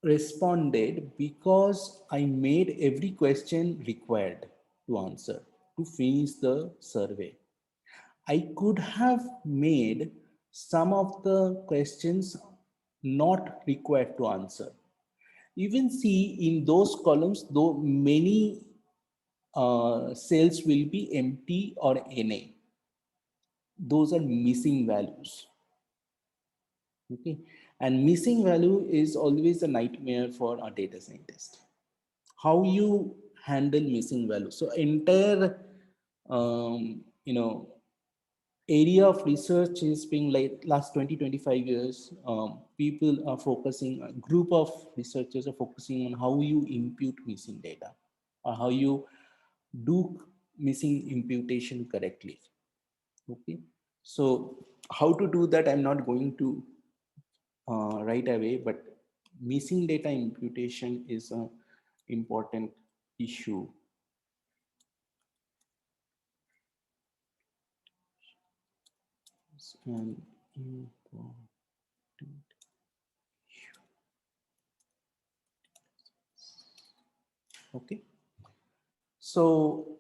responded because I made every question required to answer to finish the survey. I could have made some of the questions not required to answer. You can see in those columns, though many cells will be empty or NA. Those are missing values. Okay, and missing value is always a nightmare for a data scientist. How you handle missing value? So entire area of research is being like last 20-25 years. People are focusing, a group of researchers are focusing on how you impute missing data, or how you do missing imputation correctly. Okay, so how to do that, I'm not going to right away, but missing data imputation is an important issue. An important issue. Okay, so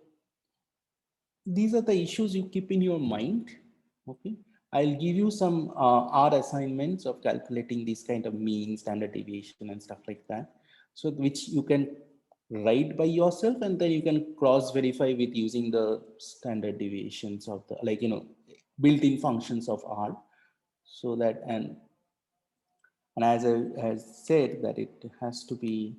these are the issues you keep in your mind, Okay, I'll give you some R assignments of calculating these kind of mean, standard deviation and stuff like that. So which you can write by yourself, and then you can cross verify with using the standard deviations of the, like, built-in functions of R. So that, and as I has said that it has to be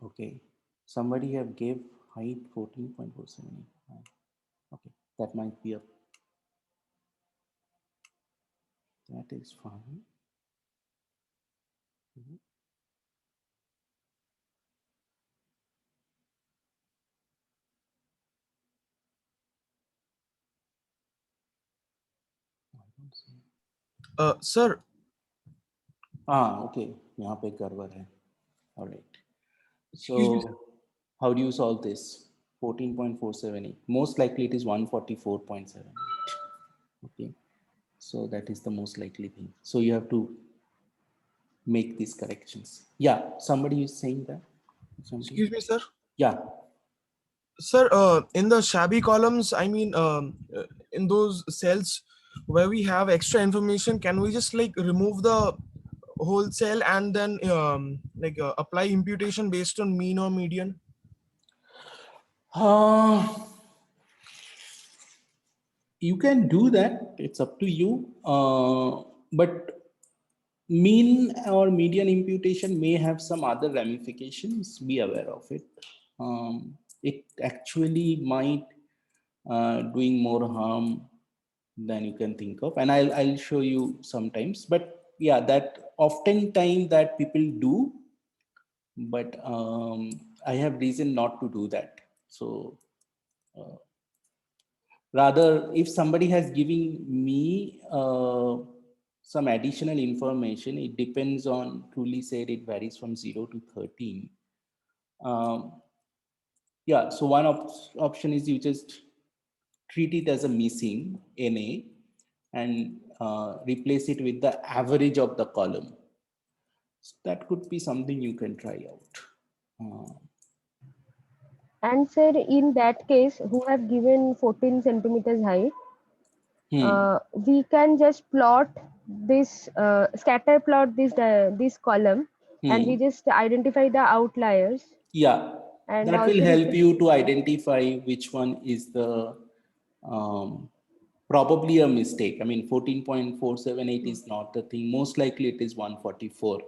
okay. Somebody have gave height 14.478. Okay, that might be a, that is fine. Mhm. I don't see. Sir, Okay, यहाँ पे गड़बड़ है. All right. excuse me, sir. So how do you solve this? 14.478. Most likely it is 144.7. Okay. So that is the most likely thing. So you have to make these corrections. Yeah. Somebody is saying that. Something. Excuse me, sir. Yeah. Sir, in the shabby columns, I mean, in those cells where we have extra information, can we just like remove the whole cell and then apply imputation based on mean or median? You can do that. It's up to you. But mean or median imputation may have some other ramifications. Be aware of it. It actually might doing more harm than you can think of, and I'll show you sometimes. But yeah, that oftentimes that people do, but I have reason not to do that. So rather, if somebody has given me some additional information, it depends on, truly said, it varies from 0 to 13. Yeah, so one option is you just treat it as a missing NA and replace it with the average of the column. So that could be something you can try out. And sir, in that case, who have given 14 centimeters height, we can just plot this, scatter plot this column, and we just identify the outliers. Yeah, And that will also help you to identify which one is the probably a mistake. I mean, 14.478 is not the thing. Most likely it is 144.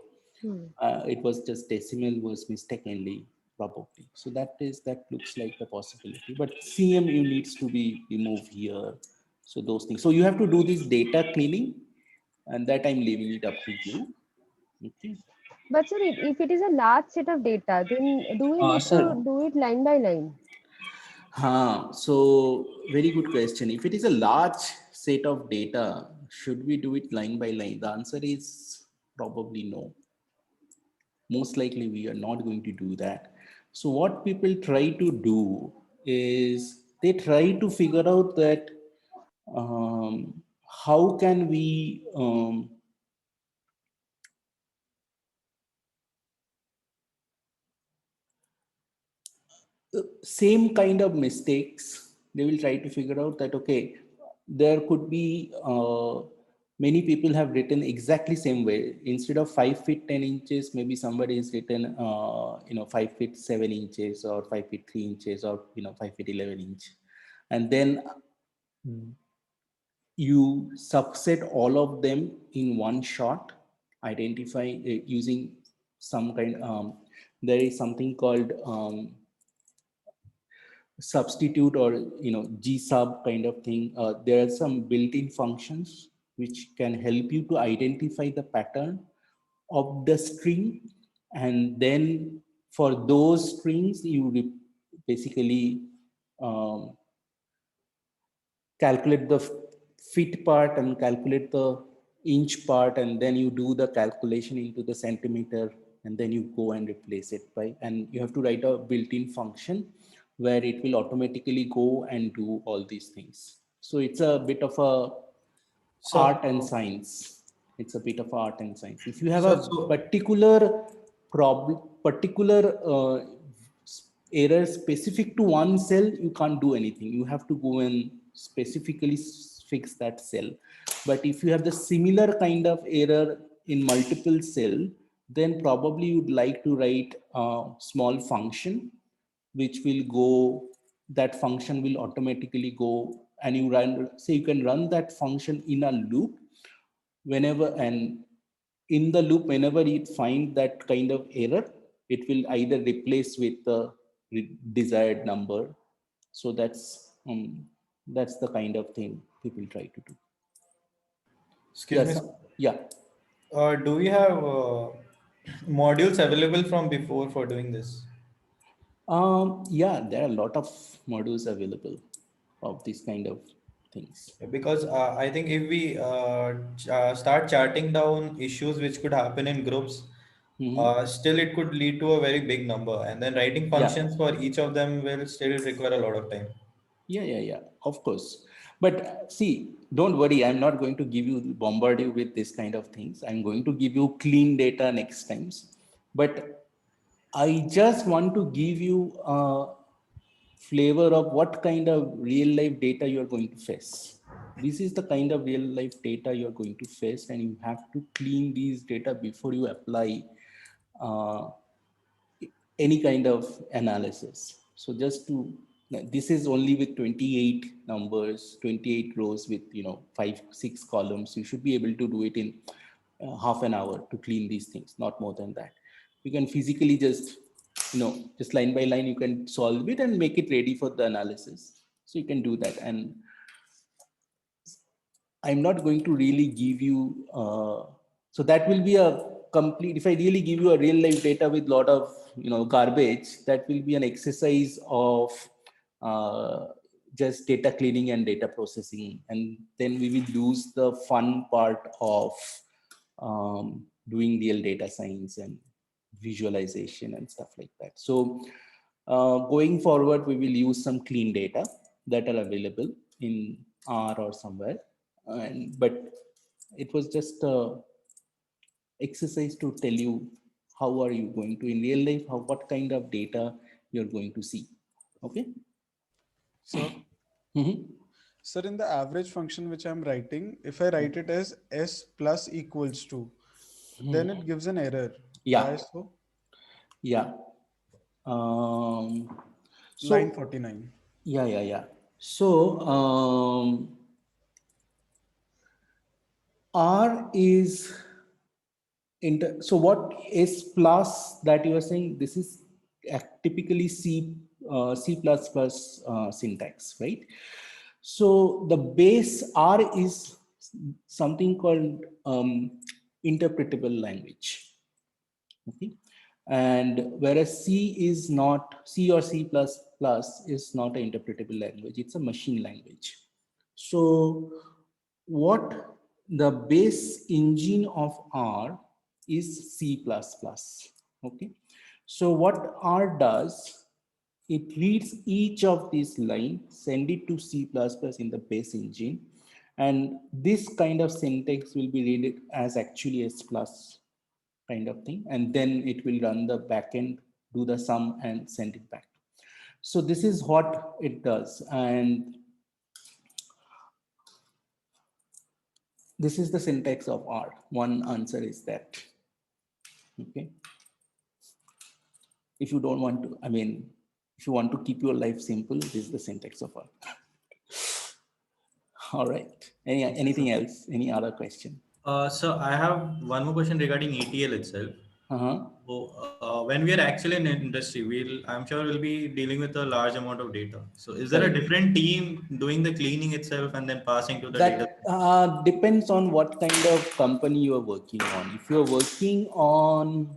It was just decimal was mistakenly, probably. So that looks like the possibility. But CMU needs to be removed here. So those things. So you have to do this data cleaning, and that I'm leaving it up to you. Okay. But sir, if it is a large set of data, then do we need to do it line by line? So very good question. If it is a large set of data, should we do it line by line? The answer is probably no. Most likely we are not going to do that. So what people try to do is they try to figure out that how can we same kind of mistakes. They will try to figure out that, okay, there could be many people have written exactly same way. Instead of 5 feet 10 inches, maybe somebody has written 5 feet 7 inches, or 5 feet 3 inches, or 5 feet 11 inch. And then you subset all of them in one shot, identify using some kind, there is something called substitute, or G sub kind of thing. There are some built-in functions which can help you to identify the pattern of the string, and then for those strings you basically calculate the feet part and calculate the inch part, and then you do the calculation into the centimeter, and then you go and replace it by, and you have to write a built-in function where it will automatically go and do all these things. So it's a bit of a art and science. It's a bit of art and science. If you have a particular problem, particular error specific to one cell, you can't do anything. You have to go and specifically fix that cell. But if you have the similar kind of error in multiple cell, then probably you'd like to write a small function which will go, that function will automatically go, and you run, say you can run that function in a loop whenever, and in the loop, whenever it finds that kind of error, it will either replace with the desired number. So that's the kind of thing people try to do. Excuse Yes. me. Yeah. Do we have modules available from before for doing this? Yeah, there are a lot of modules available of these kind of things. Because I think if we start charting down issues which could happen in groups, still it could lead to a very big number, and then writing functions for each of them will still require a lot of time. Yeah, of course. But see, don't worry, I'm not going to bombard you with this kind of things. I'm going to give you clean data next times. But I just want to give you a flavor of what kind of real life data you're going to face. This is the kind of real life data you're going to face, and you have to clean these data before you apply any kind of analysis. So just to, this is only with 28 numbers, 28 rows with 5-6 columns. You should be able to do it in half an hour to clean these things, not more than that. You can physically just just line by line you can solve it and make it ready for the analysis. So you can do that. And I'm not going to really give you so that will be a complete, if I really give you a real life data with lot of garbage, that will be an exercise of just data cleaning and data processing, and then we will lose the fun part of doing real data science and visualization and stuff like that. So going forward, we will use some clean data that are available in R or somewhere, but it was just a exercise to tell you how are you going to in real life, what kind of data you're going to see. Okay. So, sir, in the average function which I'm writing, if I write it as s plus equals to, then it gives an error. Yeah. Why so? Yeah. So, line 49. Yeah. So R is so what S plus that you are saying, this is typically C syntax, right? So the base R is something called interpretable language. Okay. And whereas C or C++ is not an interpretable language, it's a machine language. So what the base engine of R is C++. Okay. So what R does, it reads each of these lines, send it to C++ in the base engine, and this kind of syntax will be read as actually S plus kind of thing, and then it will run the backend, do the sum and send it back. So this is what it does, and this is the syntax of R. One answer is that. Okay. If you don't want to, if you want to keep your life simple, this is the syntax of R. All right. Anything else? Any other question? So I have one more question regarding ETL itself. So when we are actually in industry, I'm sure we'll be dealing with a large amount of data. So is there a different team doing the cleaning itself and then passing to the data? Depends on what kind of company you are working on. If you're working on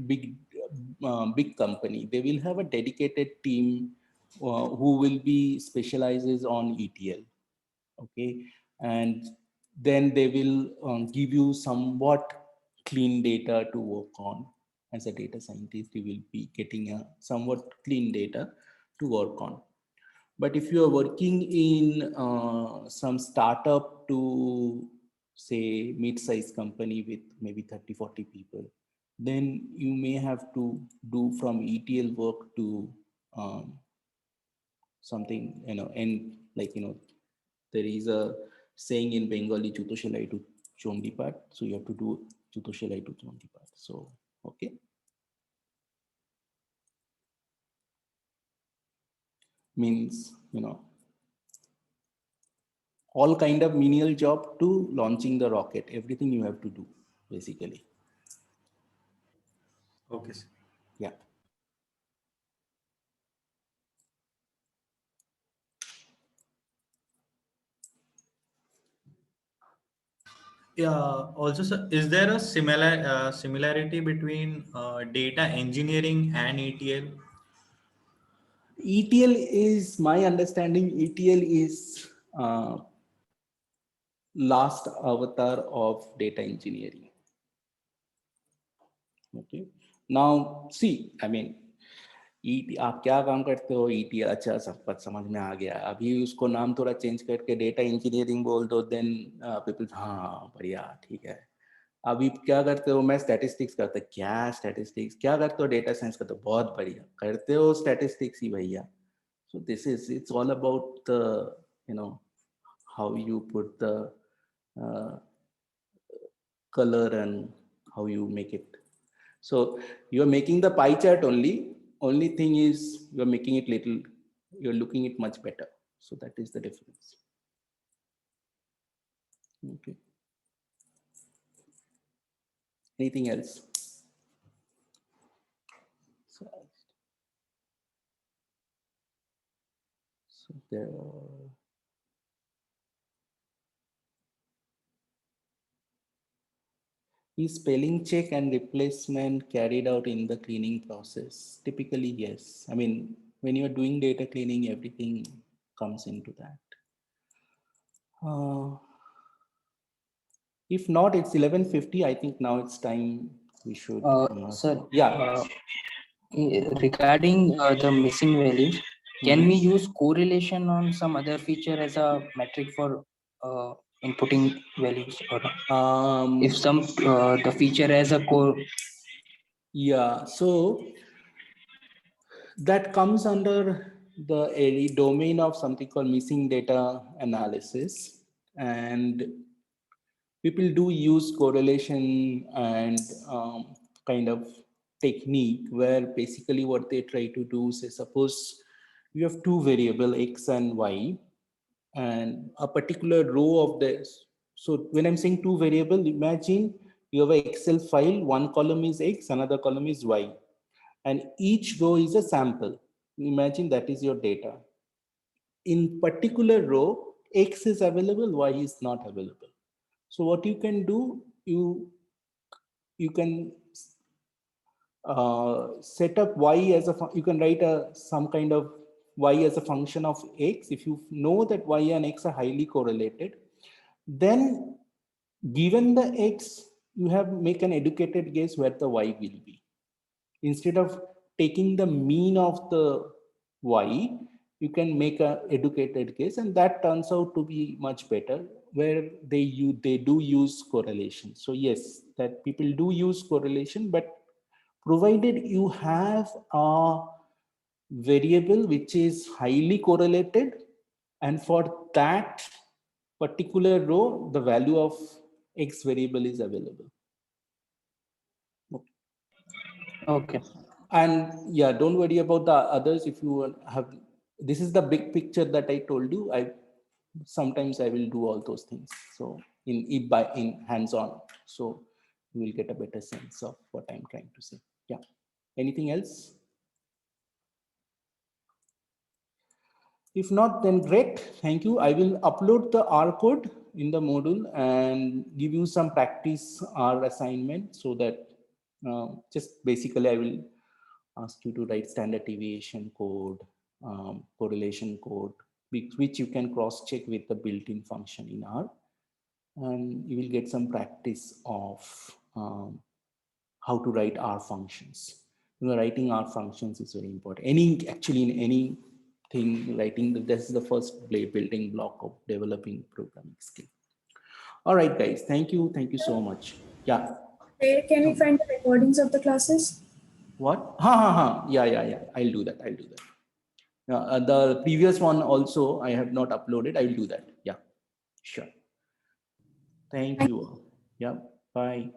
big company, they will have a dedicated team who will be specializes on ETL. Okay. And then they will give you somewhat clean data to work on. As a data scientist, you will be getting a somewhat clean data to work on. But if you are working in some startup to say mid-sized company with maybe 30-40 people, then you may have to do from ETL work to something, and like, there is a saying in Bengali, Juto Shelai to Chondipat. So you have to do Juto Shelai to Chondipat. So, okay. Means, all kind of menial job to launching the rocket, everything you have to do basically. Okay, sir. Yeah. Yeah. Also, sir, is there a similarity between data engineering and ETL? ETL is, my understanding, ETL is last avatar of data engineering. Okay. Now, see, I mean, आप क्या काम करते हो ETL, अच्छा सब कुछ समझ में आ गया, अभी उसको नाम थोड़ा चेंज करके डेटा इंजीनियरिंग बोल दो, देन पीपल हाँ बढ़िया ठीक है. अभी क्या करते हो, मैं स्टैटिस्टिक्स करता, क्या स्टैटिस्टिक्स, क्या करते हो, डेटा साइंस करते हो, बहुत बढ़िया करते हो स्टैटिस्टिक्स ही भैया. So this is, it's all about the, how you put the color and how you make it. So you're making the pie chart only thing is you're making it little, you're looking it much better. So that is the difference. Okay. Anything else? So there are, is spelling check and replacement carried out in the cleaning process? Typically, yes. I mean, when you're doing data cleaning, everything comes into that. If not, it's 11:50. I think now it's time we should. Sir, yeah. Regarding the missing values, can we use correlation on some other feature as a metric for inputting values, or if some the feature has a core? Yeah, so that comes under the area domain of something called missing data analysis, and people do use correlation and kind of technique where basically what they try to do is, suppose you have two variable X and Y and a particular row of this. So when I'm saying two variable, imagine you have an Excel file, one column is X, another column is Y, and each row is a sample. Imagine that is your data. In particular row, X is available, Y is not available. So what you can do, you can set up Y as a, you can write some kind of Y as a function of X. If you know that Y and X are highly correlated, then given the X, you have make an educated guess where the Y will be. Instead of taking the mean of the Y, you can make an educated guess, and that turns out to be much better, where they do use correlation. So yes, that people do use correlation, but provided you have a variable which is highly correlated, and for that particular row, the value of X variable is available. Okay. And yeah, don't worry about the others. If you have, this is the big picture that I told you. Sometimes I will do all those things. So in hands-on, so you will get a better sense of what I'm trying to say. Yeah. Anything else? If not, then great. Thank you. I will upload the R code in the module and give you some practice R assignment, so that just basically I will ask you to write standard deviation code, correlation code, which you can cross-check with the built-in function in R, and you will get some practice of how to write R functions. Writing R functions is very important. Actually in anything, writing, this is the first building block of developing programming skill. All right, guys. Thank you so much. Yeah. Where can we find the recordings of the classes? What? Yeah. I'll do that. The previous one also I have not uploaded. I will do that. Yeah, sure. Thank you. Yeah, bye.